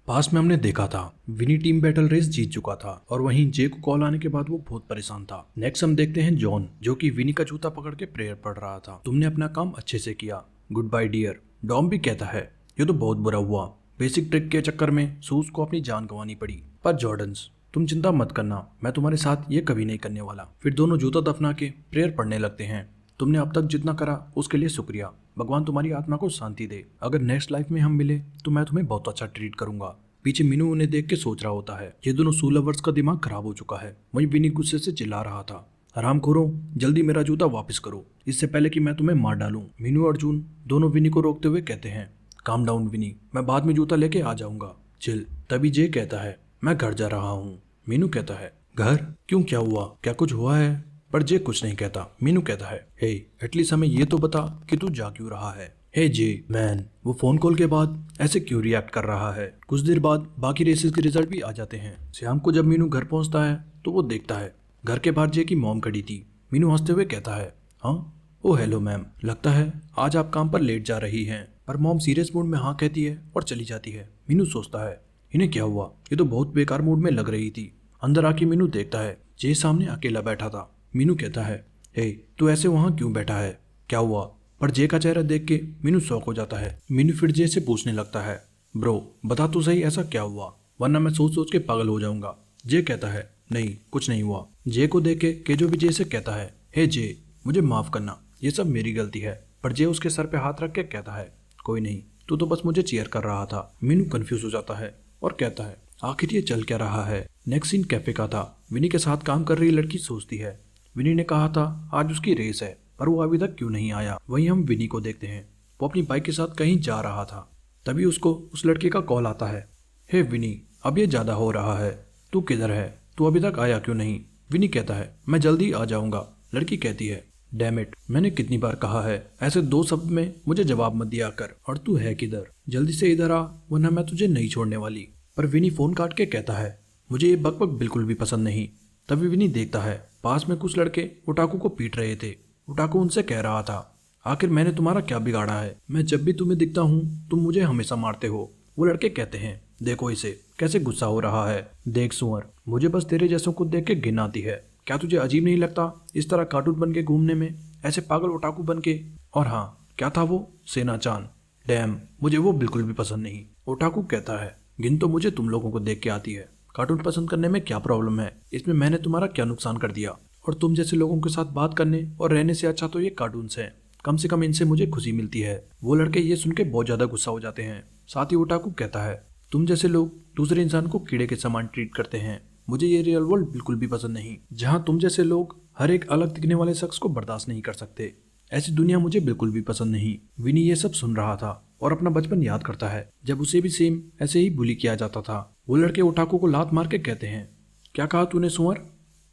पास में हमने देखा था विनी टीम बैटल रेस जीत चुका था और वहीं जे को कॉल आने के बाद वो बहुत परेशान था। नेक्स्ट हम देखते हैं जॉन, जो कि विनी का जूता पकड़ के प्रेयर पढ़ रहा था। तुमने अपना काम अच्छे से किया, गुड बाय डियर। डॉम भी कहता है ये तो बहुत बुरा हुआ, बेसिक ट्रिक के चक्कर में सूज को अपनी जान गंवानी पड़ी। पर जॉर्डन्स तुम चिंता मत करना, मैं तुम्हारे साथ ये कभी नहीं करने वाला। फिर दोनों जूता दफना के प्रेयर पढ़ने लगते हैं। तुमने अब तक जितना करा उसके लिए शुक्रिया, भगवान तुम्हारी आत्मा को शांति दे। अगर नेक्स्ट लाइफ में हम मिले तो मैं तुम्हें बहुत अच्छा ट्रीट करूंगा। पीछे मीनू उन्हें देख के सोच रहा होता है। ये दोनों सू लवर्स का दिमाग खराब हो चुका है। वहीं विनी गुस्से से चिल्ला रहा था, हरामखोरों, जल्दी मेरा जूता वापस करो, इससे पहले कि मैं तुम्हें मार डालूं। मीनू और अर्जुन दोनों विनी को रोकते हुए कहते हैं, काम डाउन विनी, मैं बाद में जूता लेके आ जाऊंगा, चिल। तभी जे कहता है, मैं घर जा रहा हूँ। मीनू कहता है, घर? क्यों, क्या हुआ, क्या कुछ हुआ है? पर जे कुछ नहीं कहता। मीनू कहता है, हे एटलीस्ट हमें ये तो बता कि तू जा क्यों रहा है। हे जे मैन, वो फोन कॉल के बाद ऐसे क्यों रिएक्ट कर रहा है। कुछ देर बाद बाकी रेसेस के रिजल्ट भी आ जाते हैं। शाम को जब मीनू घर पहुंचता है तो वो देखता है घर के बाहर जे की मॉम खड़ी थी। मीनू हंसते हुए कहता है, हाँ ओ हेलो मैम, लगता है आज आप काम पर लेट जा रही हैं। पर मॉम सीरियस मूड में हाँ कहती है और चली जाती है। मीनू सोचता है, इन्हें क्या हुआ, ये तो बहुत बेकार मूड में लग रही थी। अंदर आके मीनू देखता है जे सामने अकेला बैठा था। मीनू कहता है, हे तू ऐसे वहाँ क्यों बैठा है, क्या हुआ? पर जे का चेहरा देख के मीनू शॉक हो जाता है। मीनू फिर जे से पूछने लगता है, ब्रो बता तो सही ऐसा क्या हुआ, वरना मैं सोच सोच के पागल हो जाऊंगा। जे कहता है, नहीं कुछ नहीं हुआ। जे को देख के केजो भी जे से कहता है, हे जे मुझे माफ करना, ये सब मेरी गलती है। पर जे उसके सर पे हाथ रख के कहता है, कोई नहीं, तू तो बस मुझे चीयर कर रहा था। मीनू कंफ्यूज हो जाता है और कहता है, आखिर ये चल क्या रहा है। नेक्स्ट सीन कैफे का था। विनी के साथ काम कर रही लड़की सोचती है, विनी ने कहा था आज उसकी रेस है, पर वो अभी तक क्यों नहीं आया। वहीं हम विनी को देखते हैं, वो अपनी बाइक के साथ कहीं जा रहा था। तभी उसको उस लड़के का कॉल आता है, हे विनी, अब ये ज्यादा हो रहा है, तू किधर है, तू अभी तक आया क्यों नहीं। विनी कहता है, मैं जल्दी आ जाऊंगा। लड़की कहती है, डैम इट, मैंने कितनी बार कहा है ऐसे दो शब्द में मुझे जवाब मत दिया कर, और तू है किधर, जल्दी से इधर आ वरना मैं तुझे नहीं छोड़ने वाली। पर विनी फोन काट के कहता है, मुझे ये बकबक बिल्कुल भी पसंद नहीं। तभी विनी देखता है पास में कुछ लड़के उटाकू को पीट रहे थे। उटाकू उनसे कह रहा था, आखिर मैंने तुम्हारा क्या बिगाड़ा है, मैं जब भी तुम्हें दिखता हूँ तुम मुझे हमेशा मारते हो। वो लड़के कहते हैं, देखो इसे कैसे गुस्सा हो रहा है, देख सुअर, मुझे बस तेरे जैसों को देख के घिन आती है। क्या तुझे अजीब नहीं लगता इस तरह कार्टून बन के घूमने में, ऐसे पागल ओटाकू बन के। और हाँ, क्या था वो, सेना चान, डैम, मुझे वो बिल्कुल भी पसंद नहीं। ओटाकू कहता है, घिन तो मुझे तुम लोगों को देख के आती है, कार्टून पसंद करने में क्या प्रॉब्लम है, इसमें मैंने तुम्हारा क्या नुकसान कर दिया। और तुम जैसे लोगों के साथ बात करने और रहने से अच्छा तो ये कार्टून्स हैं, कम से कम इनसे मुझे खुशी मिलती है। वो लड़के ये सुन के बहुत ज्यादा गुस्सा हो जाते हैं। साथ ही ओटाकू कहता है, तुम जैसे लोग दूसरे इंसान को कीड़े के समान ट्रीट करते हैं, मुझे ये रियल वर्ल्ड बिल्कुल भी पसंद नहीं, जहाँ तुम जैसे लोग हर एक अलग दिखने वाले शख्स को बर्दाश्त नहीं कर सकते। ऐसी दुनिया मुझे बिल्कुल भी पसंद नहीं। विनी ये सब सुन रहा था और अपना बचपन याद करता है जब उसे भी सेम ऐसे ही बुली किया जाता था। वो लड़के ओटाकू को लात मार के कहते हैं, क्या कहा तूने सुअर,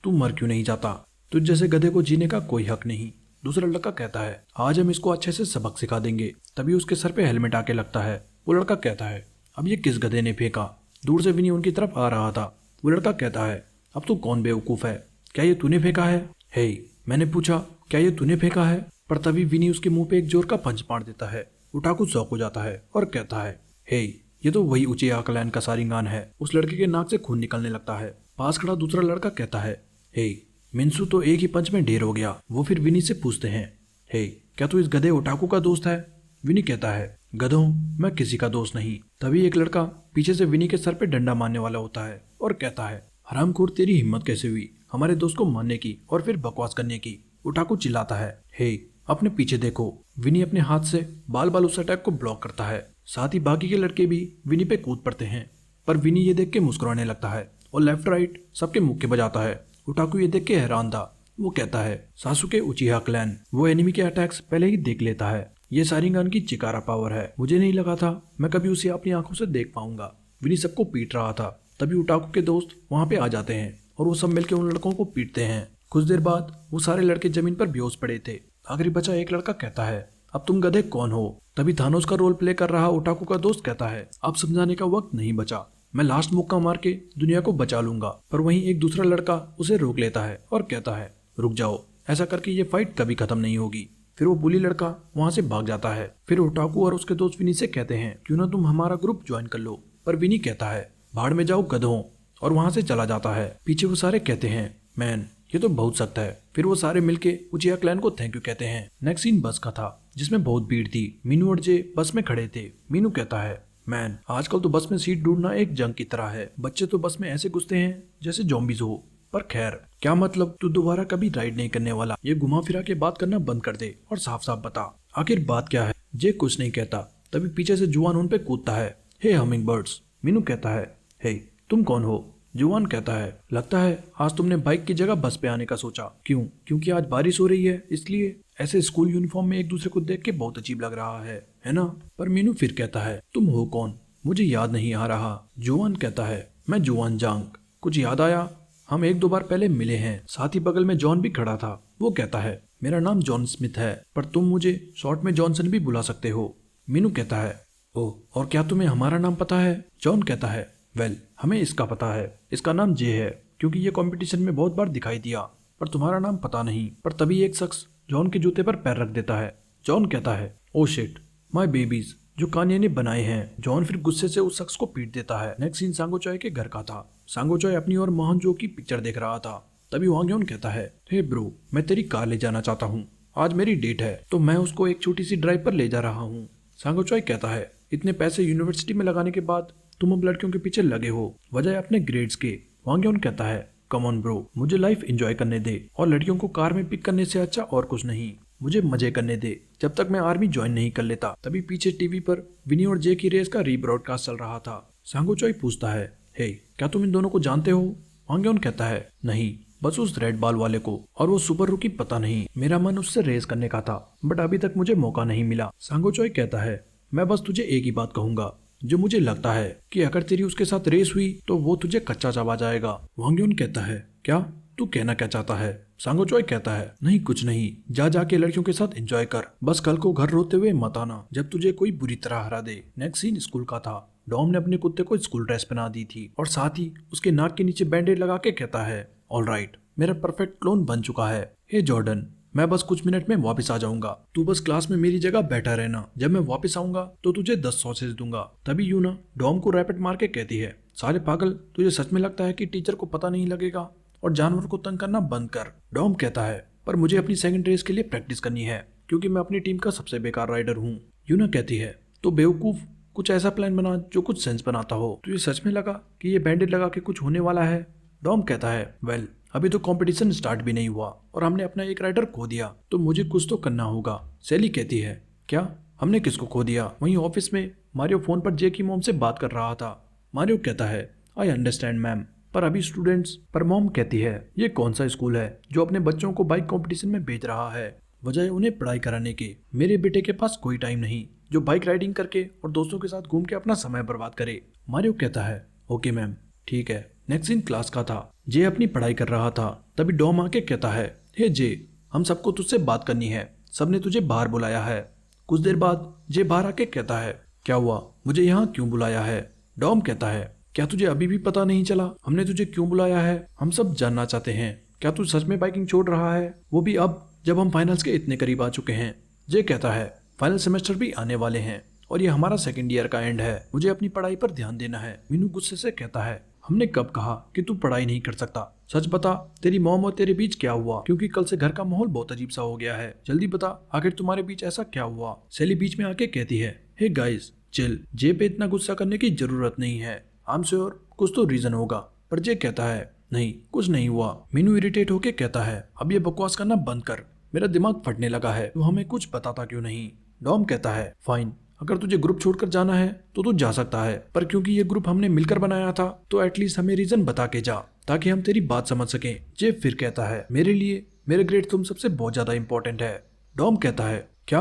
तू मर क्यों नहीं जाता, तुझ जैसे गधे को जीने का कोई हक नहीं। दूसरा लड़का कहता है, आज हम इसको अच्छे से सबक सिखा देंगे। तभी उसके सर पे हेलमेट आके लगता है। वो लड़का कहता है, अब ये किस गधे ने फेंका। दूर से विनी उनकी तरफ आ रहा था। वो लड़का कहता है, अब तू कौन बेवकूफ है, क्या ये तूने फेंका है। हे मैंने पूछा, क्या ये तूने फेंका है। पर तभी विनी उसके मुंह पे एक जोर का पंच मार देता है। ओटाकू शौक हो जाता है और कहता है, हे ये तो वही ऊंचे आकलैन का सारिंगान है। उस लड़के के नाक से खून निकलने लगता है। पास खड़ा दूसरा लड़का कहता है, हे मिन्सू तो एक ही पंच में ढेर हो गया। वो फिर विनी से पूछते हैं, हे क्या तू इस गधे ओटाकू का दोस्त है। विनी कहता है, गधों, मैं किसी का दोस्त नहीं। तभी एक लड़का पीछे से विनी के सर पे डंडा मारने वाला होता है और कहता है, हरामखोर, तेरी हिम्मत कैसे हुई हमारे दोस्त को मारने की और फिर बकवास करने की। ओटाकू चिल्लाता है, हे अपने पीछे देखो। विनी अपने हाथ से बाल बाल उस अटैक को ब्लॉक करता है। साथ ही बाकी के लड़के भी विनी पे कूद पड़ते हैं। पर विनी ये देख के मुस्कुराने लगता है और लेफ्ट राइट सबके मुक्के बजाता है। ओटाकू ये देख के हैरान था। वो कहता है, सासुके उचिहा क्लैन, वो एनिमी के अटैक्स पहले ही देख लेता है। ये सारिंगान की चिकारा पावर है, मुझे नहीं लगा था मैं कभी उसे अपनी आंखों से देख पाऊंगा। विनी सबको पीट रहा था। तभी ओटाकू के दोस्त वहां पे आ जाते हैं और वो सब मिलकर उन लड़कों को पीटते हैं। कुछ देर बाद वो सारे लड़के जमीन पर बेहोश पड़े थे। आखिरी बचा एक लड़का कहता है, अब तुम गधे कौन हो। तभी थानोस का रोल प्ले कर रहा ओटाकू का दोस्त कहता है, अब समझाने का वक्त नहीं बचा, मैं लास्ट मुक्का मार के दुनिया को बचा लूंगा। पर वहीं एक दूसरा लड़का उसे रोक लेता है और कहता है, रुक जाओ, ऐसा करके ये फाइट कभी खत्म नहीं होगी। फिर वो बुली लड़का वहां से भाग जाता है। फिर ओटाकू और उसके दोस्त विनी से कहते हैं, क्यों ना तुम हमारा ग्रुप ज्वाइन कर लो, पर विनी कहता है भाड़ में जाओ गधों, और वहां से चला जाता है। पीछे वो सारे कहते हैं मैन ये तो बहुत सख्त है। फिर वो सारे मिलके उचिया क्लैन को थैंक यू कहते हैं। नेक्स्ट सीन बस का था जिसमें बहुत भीड़ थी। मीनू और जे बस में खड़े थे। मीनू कहता है मैन आजकल तो बस में सीट ढूंढना एक जंग की तरह है। बच्चे तो बस में ऐसे घुसते हैं जैसे जॉम्बीज हो। पर खैर क्या मतलब, तू दोबारा कभी राइड नहीं करने वाला। ये घुमा फिरा के बात करना बंद कर दे और साफ साफ बता आखिर बात क्या है। जे कुछ नहीं कहता, तभी पीछे से जुआन उन पे कूदता है। हे हमिंग बर्ड्स। मीनू कहता है हे तुम कौन हो। जुआन कहता है लगता है आज तुमने बाइक की जगह बस पे आने का सोचा। क्यों? क्योंकि आज बारिश हो रही है इसलिए। ऐसे स्कूल यूनिफॉर्म में एक दूसरे को देख के बहुत अजीब लग रहा है ना। पर मीनू फिर कहता है तुम हो कौन, मुझे याद नहीं आ रहा। जुआन कहता है मैं जुआन जांग। कुछ याद आया? हम एक दो बार पहले मिले हैं। साथ ही बगल में जॉन भी खड़ा था। वो कहता है मेरा नाम जॉन स्मिथ है, पर तुम मुझे शॉर्ट में जॉनसन भी बुला सकते हो। मीनू कहता है ओह, और क्या तुम्हें हमारा नाम पता है? जॉन कहता है वेल हमें इसका पता है। इसका नाम जे है क्योंकि ये कंपटीशन में बहुत बार दिखाई दिया, पर तुम्हारा नाम पता नहीं। पर तभी एक शख्स जॉन के जूते पर पैर रख देता है। जॉन कहता है ओ शिट माय बेबीज जो कान्ये ने बनाए हैं। जॉन फिर गुस्से से उस शख्स को पीट देता है। नेक्स्ट सीन सांगो चॉय के घर का था। सांगो चॉय अपनी और मोहन जो की पिक्चर देख रहा था। तभी वांग्योन कहता है हे ब्रो मैं तेरी कार ले जाना चाहता हूँ। आज मेरी डेट है तो मैं उसको एक छोटी सी ड्राइव पर ले जा रहा हूँ। सांगो चॉय कहता है इतने पैसे यूनिवर्सिटी में लगाने के बाद तुम अब लड़कियों के पीछे लगे हो वजह अपने ग्रेड्स के। वांग्योन कहता है कम ऑन ब्रो, मुझे लाइफ एंजॉय करने दे और लड़कियों को कार में पिक करने से अच्छा और कुछ नहीं। मुझे मजे करने दे जब तक मैं आर्मी ज्वाइन नहीं कर लेता। तभी पीछे टीवी पर विनी और जे की रेस का रीब्रॉडकास्ट चल रहा था। सांगो चॉय पूछता है हे क्या तुम इन दोनों को जानते हो? वांग्योन कहता है नहीं, बस उस रेड बॉल वाले को, और वो सुपर रूकी पता नहीं। मेरा मन उससे रेस करने का था बट अभी तक मुझे मौका नहीं मिला। सांगो चॉय कहता है मैं बस तुझे एक ही बात कहूंगा जो मुझे लगता है कि अगर तेरी उसके साथ रेस हुई तो वो तुझे कच्चा चबा जाएगा। वांग्योन कहता है क्या तू कहना क्या चाहता है? सांगो चॉय कहता है नहीं कुछ नहीं, जा जाके लड़कियों के साथ एंजॉय कर, बस कल को घर रोते हुए मत आना जब तुझे कोई बुरी तरह हरा दे। नेक्स्ट सीन स्कूल का था। डॉम ने अपने कुत्ते को स्कूल ड्रेस पहना दी थी और साथ ही उसके नाक के नीचे बैंडेड लगा के कहता है ऑलराइट मेरा परफेक्ट क्लोन बन चुका है। हे जॉर्डन मैं बस कुछ मिनट में वापस आ जाऊंगा, तू बस क्लास में मेरी जगह बैठा रहना। जब मैं वापस आऊंगा तो तुझे 10 सॉसेज दूंगा। तभी यूना डॉम को रैपिड मार के कहती है साले पागल, तुझे सच में लगता है कि टीचर को पता नहीं लगेगा और जानवर को तंग करना बंद कर। डॉम कहता है पर मुझे अपनी सेकंड रेस के लिए प्रैक्टिस करनी है क्योंकि मैं अपनी टीम का सबसे बेकार राइडर हूँ। यूना कहती है तो बेवकूफ कुछ ऐसा प्लान बना जो कुछ सेंस बनाता हो। तुझे सच में लगा कि ये बैंडेड लगा के कुछ होने वाला है? डॉम कहता है वेल अभी तो कंपटीशन स्टार्ट भी नहीं हुआ और हमने अपना एक राइडर खो दिया तो मुझे कुछ तो करना होगा। सेली कहती है क्या हमने किसको खो दिया? वहीं ऑफिस में मारियो फोन पर जे की मॉम से बात कर रहा था। मारियो कहता है आई अंडरस्टैंड मैम, पर अभी स्टूडेंट्स। पर मॉम कहती है ये कौन सा स्कूल है जो अपने बच्चों को बाइक कंपटीशन में भेज रहा है बजाय उन्हें पढ़ाई कराने के। मेरे बेटे के पास कोई टाइम नहीं जो बाइक राइडिंग करके और दोस्तों के साथ घूम के अपना समय बर्बाद करे। मारियो कहता है ओके मैम ठीक है। नेक्स्ट सीन क्लास का था। जे अपनी पढ़ाई कर रहा था। तभी डॉम आके कहता है हे जे हम सबको तुझसे बात करनी है, सबने तुझे बाहर बुलाया है। कुछ देर बाद जे बाहर आके कहता है क्या हुआ, मुझे यहाँ क्यों बुलाया है? डॉम कहता है क्या तुझे अभी भी पता नहीं चला हमने तुझे क्यों बुलाया है? हम सब जानना चाहते हैं क्या तू सच में बाइकिंग छोड़ रहा है, वो भी अब जब हम फाइनल्स के इतने करीब आ चुके हैं। जे कहता है फाइनल सेमेस्टर भी आने वाले हैं और ये हमारा सेकेंड ईयर का एंड है, मुझे अपनी पढ़ाई पर ध्यान देना है। मीनू गुस्से से कहता है हमने कब कहा कि तू पढ़ाई नहीं कर सकता? सच बता तेरी मॉम और तेरे बीच क्या हुआ, क्योंकि कल से घर का माहौल बहुत अजीब सा हो गया है। जल्दी बता आखिर तुम्हारे बीच ऐसा क्या हुआ? सेली बीच में आके कहती है हे गाइस चिल, जे पे इतना गुस्सा करने की जरूरत नहीं है। आई एम श्योर कुछ तो रीजन होगा। पर जे कहता है नहीं कुछ नहीं हुआ। मीनू इरिटेट होके कहता है अब ये बकवास करना बंद कर, मेरा दिमाग फटने लगा है, तू हमें कुछ बताता क्यों नहीं? डॉम कहता है फाइन अगर तुझे ग्रुप छोड़कर जाना है तो तू जा सकता है, पर क्योंकि ये ग्रुप हमने मिलकर बनाया था तो एटलीस्ट हमें रीजन बता के जा ताकि हम तेरी बात समझ सकें। जे फिर कहता है मेरे लिए मेरे ग्रेड तुम सबसे बहुत ज्यादा इंपॉर्टेंट है। डॉम कहता है क्या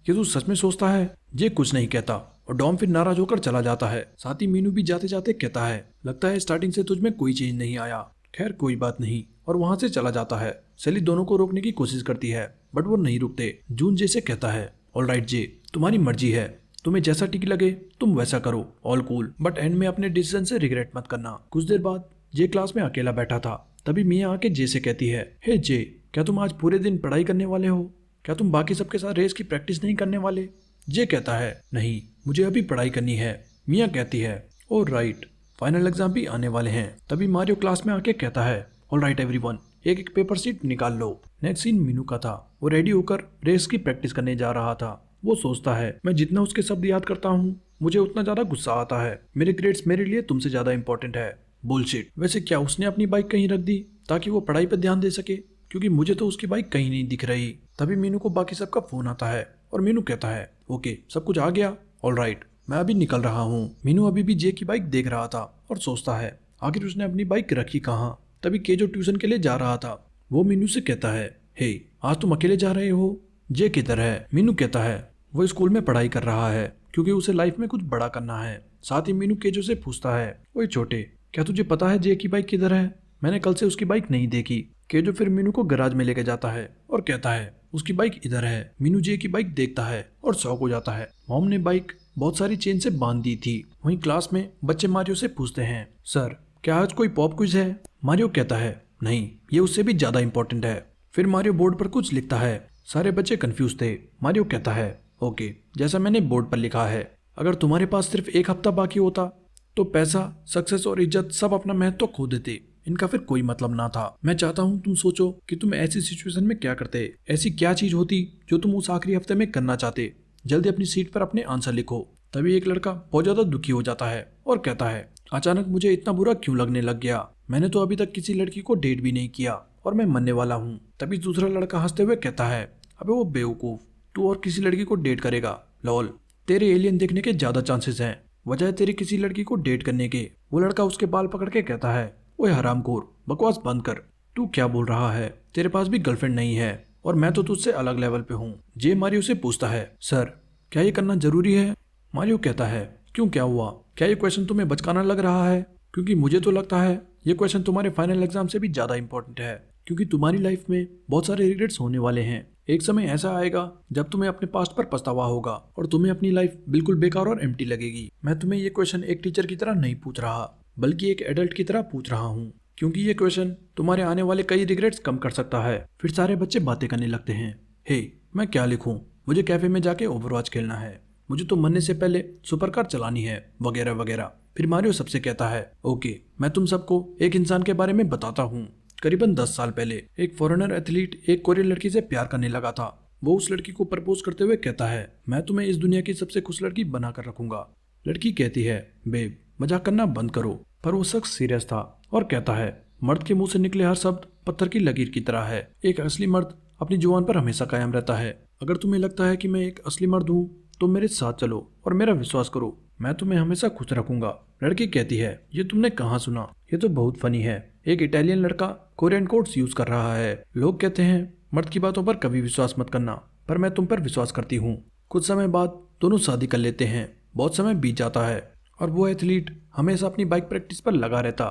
ये तू सच में सोचता है? जे कुछ नहीं कहता और डॉम फिर नाराज होकर चला जाता है। साथ ही मीनू भी जाते जाते कहता है लगता है स्टार्टिंग से तुझमें कोई चेंज नहीं आया, खैर कोई बात नहीं, और वहां से चला जाता है। सेली दोनों को रोकने की कोशिश करती है बट वो नहीं रुकते। जून जे से कहता है ऑलराइट जे तुम्हारी मर्जी है, तुम्हें जैसा ठीक लगे तुम वैसा करो, ऑल कूल, बट एंड में अपने डिसीजन से रिग्रेट मत करना। कुछ देर बाद जे क्लास में अकेला बैठा था। तभी मिया आके जे से कहती है हे जे क्या तुम आज पूरे दिन पढ़ाई करने वाले हो? क्या तुम बाकी सबके साथ रेस की प्रैक्टिस नहीं करने वाले? जे कहता है नहीं मुझे अभी पढ़ाई करनी है। मिया कहती है ओह राइट, फाइनल एग्जाम भी आने वाले हैं। तभी मारियो क्लास में आके कहता है, ऑल राइट एवरीवन, एक एक पेपर शीट निकाल लो। नेक्स्ट सीन मीनू का था। वो रेडी होकर रेस की प्रैक्टिस करने जा रहा था। वो सोचता है, मैं जितना उसके शब्द याद करता हूँ मुझे उतना ज्यादा गुस्सा आता है। मेरे ग्रेड्स मेरे लिए तुमसे ज्यादा इंपॉर्टेंट है। बुलशिट। वैसे क्या उसने अपनी बाइक कहीं रख दी ताकि वो पढ़ाई पर ध्यान दे सके? क्योंकि मुझे तो उसकी बाइक कहीं नहीं दिख रही। तभी मीनू को बाकी सबका फोन आता है और मीनू कहता है, ओके सब कुछ आ गया, ऑल राइट मैं अभी निकल रहा हूँ। मीनू अभी भी जे की बाइक देख रहा था और सोचता है आखिर उसने अपनी बाइक रखी कहाँ। तभी के जो ट्यूशन के लिए जा रहा था वो मीनू से कहता है, हे आज तुम अकेले जा रहे हो? जे किधर है? मीनू कहता है वो स्कूल में पढ़ाई कर रहा है क्योंकि उसे लाइफ में कुछ बड़ा करना है। साथ ही मीनू केजो से पूछता है, ओए छोटे, क्या तुझे पता है जे की बाइक किधर है? मैंने कल से उसकी बाइक नहीं देखी। केजो फिर मीनू को गैराज में लेके जाता है और कहता है उसकी बाइक इधर है। मीनू जे की बाइक देखता है और शौक हो जाता है। मॉम ने बाइक बहुत सारी चेन से बांध दी थी। वहीं क्लास में बच्चे मारियो से पूछते हैं, सर क्या आज कोई पॉप क्विज है? मारियो कहता है, नहीं ये उससे भी ज्यादा इंपॉर्टेंट है। फिर मारियो बोर्ड पर कुछ लिखता है। सारे बच्चे कंफ्यूज थे। मारियो कहता है, ओके जैसा मैंने बोर्ड पर लिखा है, अगर तुम्हारे पास सिर्फ एक हफ्ता बाकी होता तो पैसा, सक्सेस और इज्जत सब अपना महत्व खो देते। इनका फिर कोई मतलब ना था। मैं चाहता हूँ तुम सोचो कि तुम ऐसी सिचुएशन में क्या करते। ऐसी क्या चीज होती जो तुम उस आखिरी हफ्ते में करना चाहते? जल्दी अपनी सीट पर अपने आंसर लिखो। तभी एक लड़का बहुत ज्यादा दुखी हो जाता है और कहता है, अचानक मुझे इतना बुरा क्यों लगने लग गया? मैंने तो अभी तक किसी लड़की को डेट भी नहीं किया और मैं मरने वाला हूँ। तभी दूसरा लड़का हंसते हुए कहता है, अबे वो बेवकूफ, तू और किसी लड़की को डेट करेगा? लॉल, तेरे एलियन देखने के ज्यादा चांसेस हैं वजह तेरी किसी लड़की को डेट करने के। वो लड़का उसके बाल पकड़ के कहता है, ओए हरामखोर, बकवास बंद कर। तू क्या बोल रहा है? तेरे पास भी गर्लफ्रेंड नहीं है और मैं तो तुझसे अलग लेवल पे हूँ। जे मारियो से पूछता है, सर क्या ये करना जरूरी है? मारियो कहता है, क्यों क्या हुआ? क्या ये क्वेश्चन तुम्हें बचकाना लग रहा है? क्योंकि मुझे तो लगता है ये क्वेश्चन तुम्हारे फाइनल एग्जाम से भी ज्यादा इंपॉर्टेंट है। क्योंकि तुम्हारी लाइफ में बहुत सारे रिग्रेट्स होने वाले हैं। एक समय ऐसा आएगा जब तुम्हें अपने पास्ट पर पछतावा होगा और तुम्हें अपनी लाइफ बिल्कुल बेकार और एम्प्टी लगेगी। मैं तुम्हें ये क्वेश्चन एक टीचर की तरह नहीं पूछ रहा बल्कि एक एडल्ट की तरह पूछ रहा हूँ, क्योंकि ये क्वेश्चन तुम्हारे आने वाले कई रिग्रेट्स कम कर सकता है। फिर सारे बच्चे बातें करने लगते हैं, हे मैं क्या लिखूं? मुझे कैफे में जाके ओवरवॉच खेलना है, मुझे तो मरने से पहले सुपर कार चलानी है, वगैरह वगैरह। फिर मारियो सबसे कहता है, ओके मैं तुम सबको एक इंसान के बारे में बताता हूँ। करीबन 10 साल पहले एक फॉरेनर एथलीट एक कोरियन लड़की से प्यार करने लगा था। वो उस लड़की को प्रपोज करते हुए कहता है, मैं तुम्हें इस दुनिया की सबसे खुश लड़की बनाकर रखूंगा। लड़की कहती है, बेब मजाक करना बंद करो। पर वो शख्स सीरियस था और कहता है, मर्द के मुंह से निकले हर शब्द पत्थर की लकीर की तरह है। एक असली मर्द अपनी जुबान पर हमेशा कायम रहता है। अगर तुम्हें लगता है कि मैं एक असली मर्द हूँ तो मेरे साथ चलो और मेरा विश्वास करो, मैं तुम्हें हमेशा खुश रखूंगा। लड़की कहती है, ये तुमने कहाँ सुना? ये तो बहुत फनी है। एक इटालियन लड़का कोरियन कोट्स यूज कर रहा है। लोग कहते हैं मर्द की बातों पर कभी विश्वास मत करना, पर मैं तुम पर विश्वास करती हूँ। कुछ समय बाद दोनों शादी कर लेते हैं। बहुत समय बीत जाता है और वो एथलीट हमेशा अपनी बाइक प्रैक्टिस पर लगा रहता।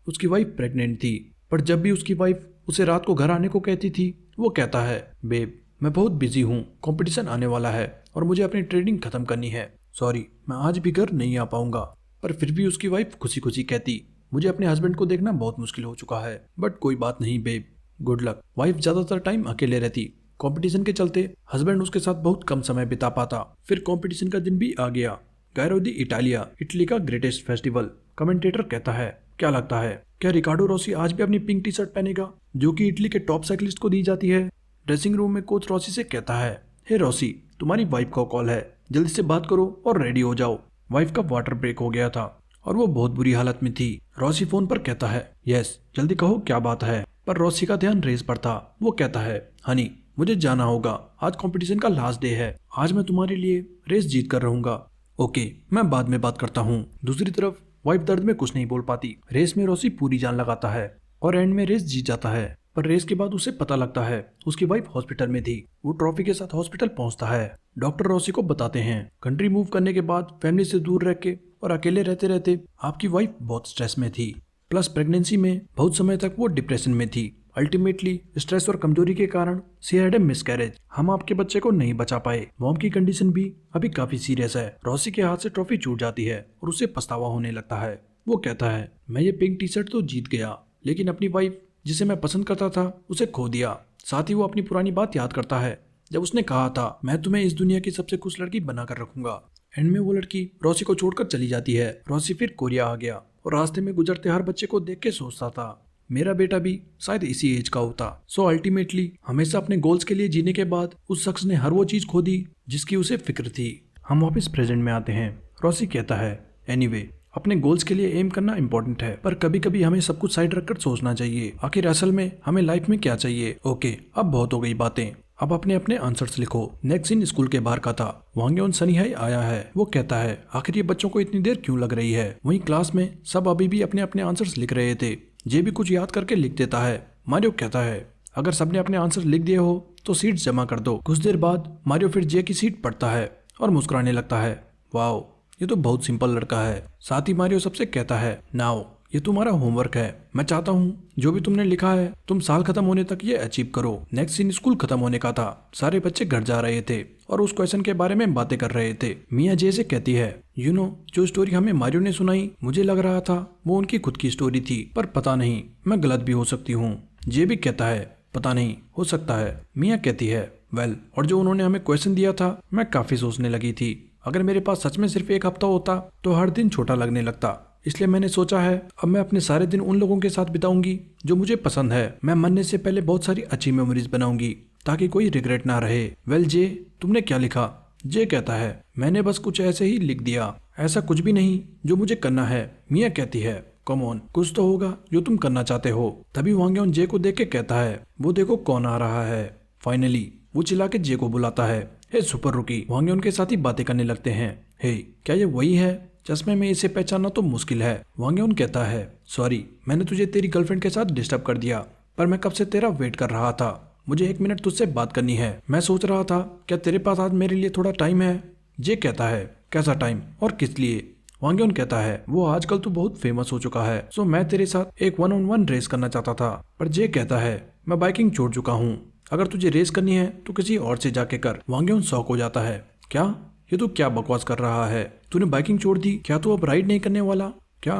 उसकी वाइफ प्रेग्नेंट थी, पर जब भी उसकी वाइफ उसे रात को घर आने को कहती थी वो कहता है, बेब मैं बहुत बिजी हूँ, कंपटीशन आने वाला है और मुझे अपनी ट्रेनिंग खत्म करनी है, सॉरी मैं आज भी घर नहीं आ पाऊंगा। पर फिर भी उसकी वाइफ खुशी खुशी कहती, मुझे अपने हस्बैंड को देखना बहुत मुश्किल हो चुका है, बट कोई बात नहीं बेब, गुड लक। वाइफ ज्यादातर टाइम अकेले रहती। कंपटीशन के चलते हस्बैंड उसके साथ बहुत कम समय बिता पाता। फिर कंपटीशन का दिन भी आ गया। गायरो दी इटालिया, इटली का ग्रेटेस्ट फेस्टिवल। कमेंटेटर कहता है, क्या लगता है क्या रिकार्डो रॉसी आज भी अपनी पिंक टी शर्ट पहनेगा जो कि इटली के टॉप साइकिलिस्ट को दी जाती है? ड्रेसिंग रूम में कोच रॉसी से कहता है, हे रॉसी तुम्हारी वाइफ का कॉल है, जल्दी से बात करो और रेडी हो जाओ। वाइफ का वाटर ब्रेक हो गया था और वो बहुत बुरी हालत में थी। रॉसी फोन पर कहता है, यस जल्दी कहो क्या बात है। पर रॉसी का ध्यान रेस पर था। वो कहता है, हनी मुझे जाना होगा, आज कंपटीशन का लास्ट डे है, आज मैं तुम्हारे लिए रेस जीत कर रहूंगा। ओके मैं बाद में बात करता हूँ। दूसरी तरफ वाइफ दर्द में कुछ नहीं बोल पाती। रेस में रॉसी पूरी जान लगाता है और एंड में रेस जीत जाता है। पर रेस के बाद उसे पता लगता है उसकी वाइफ हॉस्पिटल में थी। वो ट्रॉफी के साथ हॉस्पिटल पहुंचता है। डॉक्टर रॉसी को बताते हैं, कंट्री मूव करने के बाद फैमिली से दूर रह के और अकेले रहते रहते आपकी वाइफ बहुत स्ट्रेस में थी, प्लस प्रेगनेंसी में बहुत समय तक वो डिप्रेशन में थी। अल्टीमेटली स्ट्रेस और कमजोरी के कारण शी हैड ए मिसकैरेज। हम आपके बच्चे को नहीं बचा पाए। मॉम की कंडीशन भी अभी काफी सीरियस है। रॉसी के हाथ से ट्रॉफी छूट जाती है और उसे पछतावा होने लगता है। वो कहता है, मैं ये पिंक टी शर्ट तो जीत गया, लेकिन अपनी वाइफ जिसे मैं पसंद करता था उसे खो दिया। साथ ही वो अपनी पुरानी बात याद करता है जब उसने कहा था, मैं तुम्हें इस दुनिया की सबसे खुश लड़की बनाकर रखूंगा। एंड में वो लड़की रॉसी को छोड़कर चली जाती है। रॉसी फिर कोरिया आ गया और रास्ते में गुजरते हर बच्चे को देख के सोचता था मेरा बेटा भी शायद इसी एज का होता। सो अल्टीमेटली हमेशा अपने गोल्स के लिए जीने के बाद उस शख्स ने हर वो चीज खो दी जिसकी उसे फिक्र थी। हम वापस प्रेजेंट में आते हैं। रॉसी कहता है एनीवे अपने गोल्स के लिए एम करना इंपॉर्टेंट है, पर कभी कभी हमें सब कुछ साइड रखकर सोचना चाहिए आखिर असल में हमें लाइफ में क्या चाहिए। ओके अब बहुत हो गई बातें, अब अपने अपने आंसर्स लिखो। नेक्स्ट सीन स्कूल के बाहर का था। वांगयोन सनीहाई आया है। वो कहता है आखिर ये बच्चों को इतनी देर क्यों लग रही है। वहीं क्लास में सब अभी भी अपने अपने आंसर्स लिख रहे थे। जे भी कुछ याद करके लिख देता है। मारियो कहता है अगर सबने अपने आंसर लिख दिए हो तो सीट जमा कर दो। कुछ देर बाद मारियो फिर जे की सीट पढ़ता है और मुस्कुराने लगता है। वाओ ये तो बहुत सिंपल लड़का है। साथ ही मारियो सबसे कहता है नाउ ये तुम्हारा होमवर्क है। मैं चाहता हूँ जो भी तुमने लिखा है तुम साल खत्म होने तक ये अचीव करो। नेक्स्ट सीन स्कूल खत्म होने का था। सारे बच्चे घर जा रहे थे और उस क्वेश्चन के बारे में बातें कर रहे थे। मिया जे से कहती है यू नो जो स्टोरी हमें मारियो ने सुनाई मुझे लग रहा था वो उनकी खुद की स्टोरी थी, पर पता नहीं मैं गलत भी हो सकती हूँ। जे भी कहता है पता नहीं हो सकता है। मिया कहती है वेल और जो उन्होंने हमें क्वेश्चन दिया था मैं काफी सोचने लगी थी। अगर मेरे पास सच में सिर्फ एक हफ्ता होता तो हर दिन छोटा लगने लगता, इसलिए मैंने सोचा है अब मैं अपने सारे दिन उन लोगों के साथ बिताऊंगी जो मुझे पसंद है। मैं मरने से पहले बहुत सारी अच्छी मेमोरीज बनाऊंगी ताकि कोई रिग्रेट ना रहे। वेल जे तुमने क्या लिखा। जे कहता है मैंने बस कुछ ऐसे ही लिख दिया, ऐसा कुछ भी नहीं जो मुझे करना है। मिया कहती है कम ऑन कुछ तो होगा जो तुम करना चाहते हो। तभी वांगयोन जे को देख के कहता है वो देखो कौन आ रहा है। फाइनली वो चिल्ला के जे को बुलाता है हे सुपर रुकी। वांगयोन के साथ ही बातें करने लगते हैं। हे क्या ये वही है। चश्मे में इसे पहचानना तो मुश्किल है। वांगयोन कहता है सॉरी मैंने तुझे तेरी गर्लफ्रेंड के साथ डिस्टर्ब कर दिया, पर मैं कब से तेरा वेट कर रहा था। मुझे 1 मिनट तुझसे बात करनी है। मैं सोच रहा था क्या तेरे पास आज मेरे लिए थोड़ा टाइम है। जे कहता है कैसा टाइम और किस लिए। वांगयोन कहता है वो आजकल तो बहुत फेमस हो चुका है, सो मैं तेरे साथ एक 1-on-1 रेस करना चाहता था। पर जे कहता है मैं बाइकिंग छोड़ चुका हूँ, अगर तुझे रेस करनी है तो किसी और से जाके कर। वांगयोन शॉक हो जाता है क्या ये तो क्या बकवास कर रहा है, तूने बाइकिंग छोड़ दी, क्या तू अब राइड नहीं करने वाला क्या।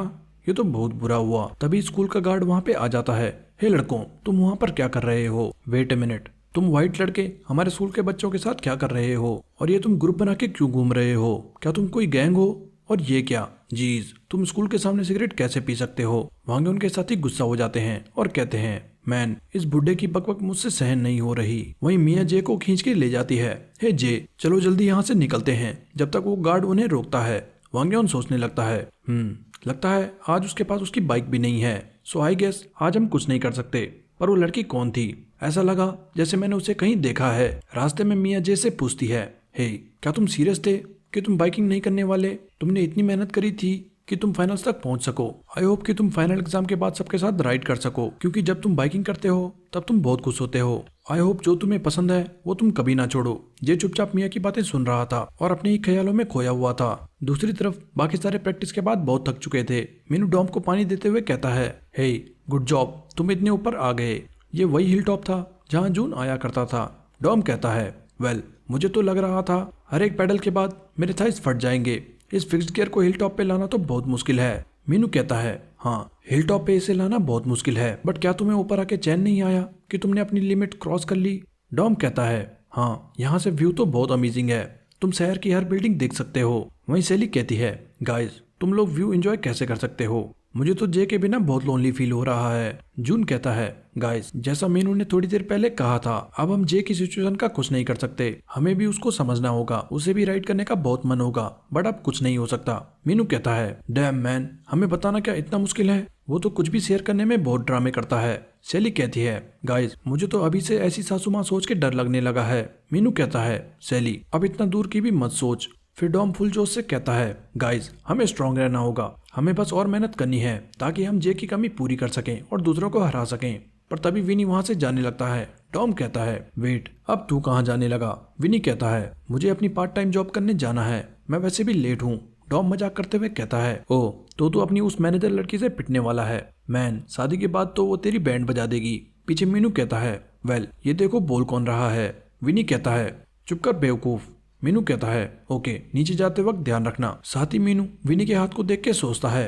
ये तो बहुत बुरा हुआ। तभी स्कूल का गार्ड वहाँ पे आ जाता है। हे लड़कों तुम वहाँ पर क्या कर रहे हो। वेट ए मिनट तुम व्हाइट लड़के हमारे स्कूल के बच्चों के साथ क्या कर रहे हो और ये तुम ग्रुप बना के क्यों घूम रहे हो। क्या तुम कोई गैंग हो और ये क्या जीज तुम स्कूल के सामने सिगरेट कैसे पी सकते हो। वांगयोन के साथ ही गुस्सा हो जाते हैं और कहते हैं मैन इस बुढ़े की बकबक मुझसे सहन नहीं हो रही। वहीं मिया जे को खींच के ले जाती है। हे जे चलो जल्दी यहाँ से निकलते हैं, जब तक वो गार्ड उन्हें रोकता है। वांगयोन सोचने लगता है लगता है आज उसके पास उसकी बाइक भी नहीं है, सो आई गेस आज हम कुछ नहीं कर सकते। पर वो लड़की कौन थी। ऐसा लगा जैसे मैंने उसे कहीं देखा है। रास्ते में मिया जे से पूछती है हे क्या तुम सीरियस थे कि तुम बाइकिंग नहीं करने वाले। तुमने इतनी मेहनत करी थी कि तुम फाइनल्स तक पहुंच सको। आई होप कि तुम फाइनल एग्जाम के बाद सबके साथ राइड कर सको, क्योंकि जब तुम बाइकिंग करते हो तब तुम बहुत खुश होते हो। आई होप जो तुम्हें पसंद है वो तुम कभी ना छोड़ो। ये चुपचाप मिया की बातें सुन रहा था और अपने ही ख्यालों में खोया हुआ था। दूसरी तरफ बाकी सारे प्रैक्टिस के बाद बहुत थक चुके थे। मीनू डॉम को पानी देते हुए कहता है हे गुड जॉब तुम इतने ऊपर आ गए। ये वही हिल टॉप था जहाँ जून आया करता था। डॉम कहता है वेल मुझे तो लग रहा था हर एक पैडल के बाद मेरे थाइस फट जाएंगे। इस फिक्स्ड गियर को हिल टॉप पे लाना तो बहुत मुश्किल है। मीनू कहता है हाँ हिल टॉप पे इसे लाना बहुत मुश्किल है, बट क्या तुम्हें ऊपर आके चैन नहीं आया कि तुमने अपनी लिमिट क्रॉस कर ली। डॉम कहता है हाँ यहाँ से व्यू तो बहुत अमेजिंग है, तुम शहर की हर बिल्डिंग देख सकते हो। वहीं सेली कहती है गाइस तुम लोग व्यू एंजॉय कैसे कर सकते हो, मुझे तो जे के बिना बहुत लोनली फील हो रहा है। जून कहता है गाइस जैसा मीनू ने थोड़ी देर पहले कहा था अब हम जे की सिचुएशन का कुछ नहीं कर सकते, हमें भी उसको समझना होगा, उसे भी राइड करने का बहुत मन होगा, बट अब कुछ नहीं हो सकता। मीनू कहता है डैम मैन हमें बताना क्या इतना मुश्किल है, वो तो कुछ भी शेयर करने में बहुत ड्रामे करता है। सेली कहती है गाइस मुझे तो अभी से ऐसी सासू माँ सोच के डर लगने लगा है। मीनू कहता है सेली अब इतना दूर की भी मत सोच। फिर डॉम फुल जोश से कहता है गाइस हमें स्ट्रांग रहना होगा, हमें बस और मेहनत करनी है ताकि हम जे की कमी पूरी कर सकें और दूसरों को हरा सकें। पर तभी विनी वहां से जाने लगता है। टॉम कहता है वेट अब तू कहाँ जाने लगा। विनी कहता है मुझे अपनी पार्ट टाइम जॉब करने जाना है, मैं वैसे भी लेट हूँ। टॉम मजाक करते हुए कहता है ओ तो तू अपनी उस मैनेजर लड़की से पिटने वाला है। मैन शादी के बाद तो वो तेरी बैंड बजा देगी। पीछे मीनू कहता है वेल ये देखो बोल कौन रहा है। विनी कहता है चुप कर बेवकूफ। मीनू कहता है ओके नीचे जाते वक्त ध्यान रखना। साथ ही मीनू विनी के हाथ को देख के सोचता है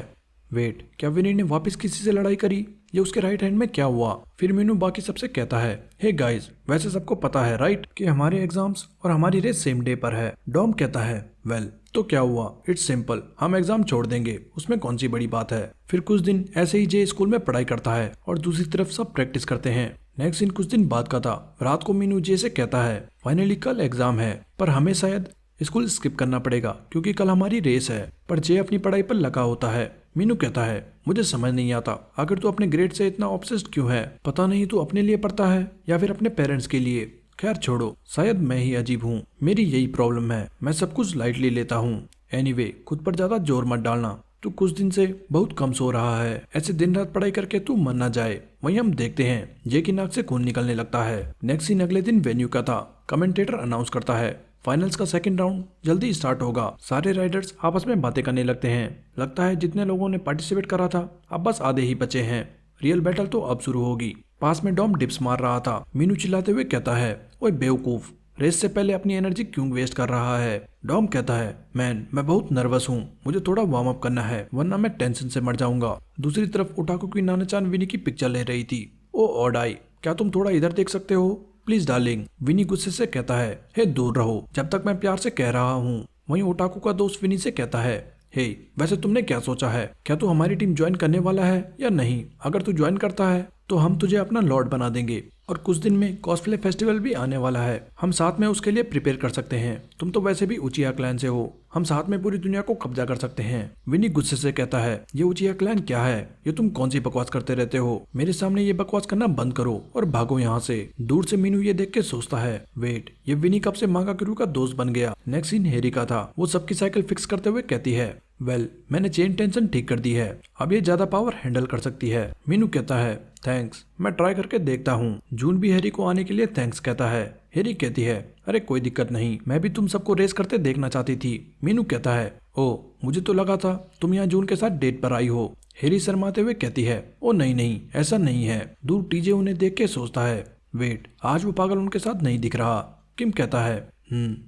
वेट क्या विनी ने वापस किसी से लड़ाई करी ये उसके राइट हैंड में क्या हुआ। फिर मीनू बाकी सबसे कहता है, हे गाइस, वैसे सबको पता है राइट कि हमारे एग्जाम्स और हमारी रेस सेम डे पर है। डॉम कहता है, वेल तो क्या हुआ, इट्स सिंपल, हम एग्जाम छोड़ देंगे, उसमें कौन सी बड़ी बात है। फिर कुछ दिन ऐसे ही जे स्कूल में पढ़ाई करता है और दूसरी तरफ सब प्रैक्टिस करते हैं। नेक्स्ट दिन कुछ दिन बाद का था। रात को मीनू जे से कहता है, फाइनली कल एग्जाम है पर हमें शायद स्कूल स्किप करना पड़ेगा क्योंकि कल हमारी रेस है। पर जे अपनी पढ़ाई पर लगा होता है। मीनू कहता है, मुझे समझ नहीं आता आखिर तू अपने ग्रेड से इतना ऑब्सेस्ड क्यों है। पता नहीं तू अपने लिए पढ़ता है या फिर अपने पेरेंट्स के लिए। खैर छोड़ो, शायद मैं ही अजीब हूँ, मेरी यही प्रॉब्लम है, मैं सब कुछ लाइटली लेता हूँ। एनीवे, खुद पर ज्यादा जोर मत डालना, तू कुछ दिन से बहुत कम सो रहा है, ऐसे दिन रात पढ़ाई करके तू मर ना जाए। वहीं हम देखते हैं जे की नाक से खून निकलने लगता है। नेक्स्ट सीन अगले दिन वेन्यू का था। कमेंटेटर अनाउंस करता है, फाइनल्स का सेकंड राउंड जल्दी स्टार्ट होगा। सारे राइडर्स आपस में बातें करने लगते हैं। लगता है जितने लोगों ने पार्टिसिपेट करा था अब बस आधे ही बचे हैं। रियल बैटल तो अब शुरू होगी। पास में डॉम डिप्स मार रहा था। मीनू चिल्लाते हुए कहता है, ओए बेवकूफ, रेस से पहले अपनी एनर्जी क्यों वेस्ट कर रहा है। डॉम कहता है, मैन मैं बहुत नर्वस हूँ, मुझे थोड़ा वार्म अप करना है वरना मैं टेंशन से मर जाऊंगा। दूसरी तरफ ओटाकू की नाना-चान विनी की पिक्चर ले रही थी। ओ ऑडाई, क्या तुम थोड़ा इधर देख सकते हो प्लीज डार्लिंग। विनी गुस्से से कहता है, हे दूर रहो, जब तक मैं प्यार से कह रहा हूँ। वहीं ओटाकू का दोस्त विनी से कहता है, हे वैसे तुमने क्या सोचा है, क्या तू हमारी टीम ज्वाइन करने वाला है या नहीं। अगर तू ज्वाइन करता है तो हम तुझे अपना लॉर्ड बना देंगे और कुछ दिन में कॉस्प्ले फेस्टिवल भी आने वाला है, हम साथ में उसके लिए प्रिपेयर कर सकते हैं। तुम तो वैसे भी उचिया क्लैन से हो, हम साथ में पूरी दुनिया को कब्जा कर सकते हैं। विनी गुस्से से कहता है, ये उचिया क्लैन क्या है, ये तुम कौन सी बकवास करते रहते हो, मेरे सामने ये बकवास करना बंद करो और भागो यहाँ से। दूर से मीनू ये देख के सोचता है, वेट, ये विनी कब से मांगा क्रू का दोस्त बन गया। नेक्स्ट सीन हेरी का था। वो सबकी साइकिल फिक्स करते हुए कहती है, वेल मैंने चेन टेंशन ठीक कर दी है, अब ये ज्यादा पावर हैंडल कर सकती है। मीनू कहता है, थैंक्स, मैं ट्राई करके देखता हूँ। जून भी हैरी को आने के लिए थैंक्स कहता है। हैरी कहती है, अरे कोई दिक्कत नहीं, मैं भी तुम सबको रेस करते देखना चाहती थी। मीनू कहता है, ओ मुझे तो लगा था तुम यहाँ जून के साथ डेट पर आई हो। हैरी शर्माते हुए कहती है, ओ नहीं नहीं ऐसा नहीं है। दूर टीजे उन्हें देख के सोचता है, वेट, आज वो पागल उनके साथ नहीं दिख रहा। किम कहता है,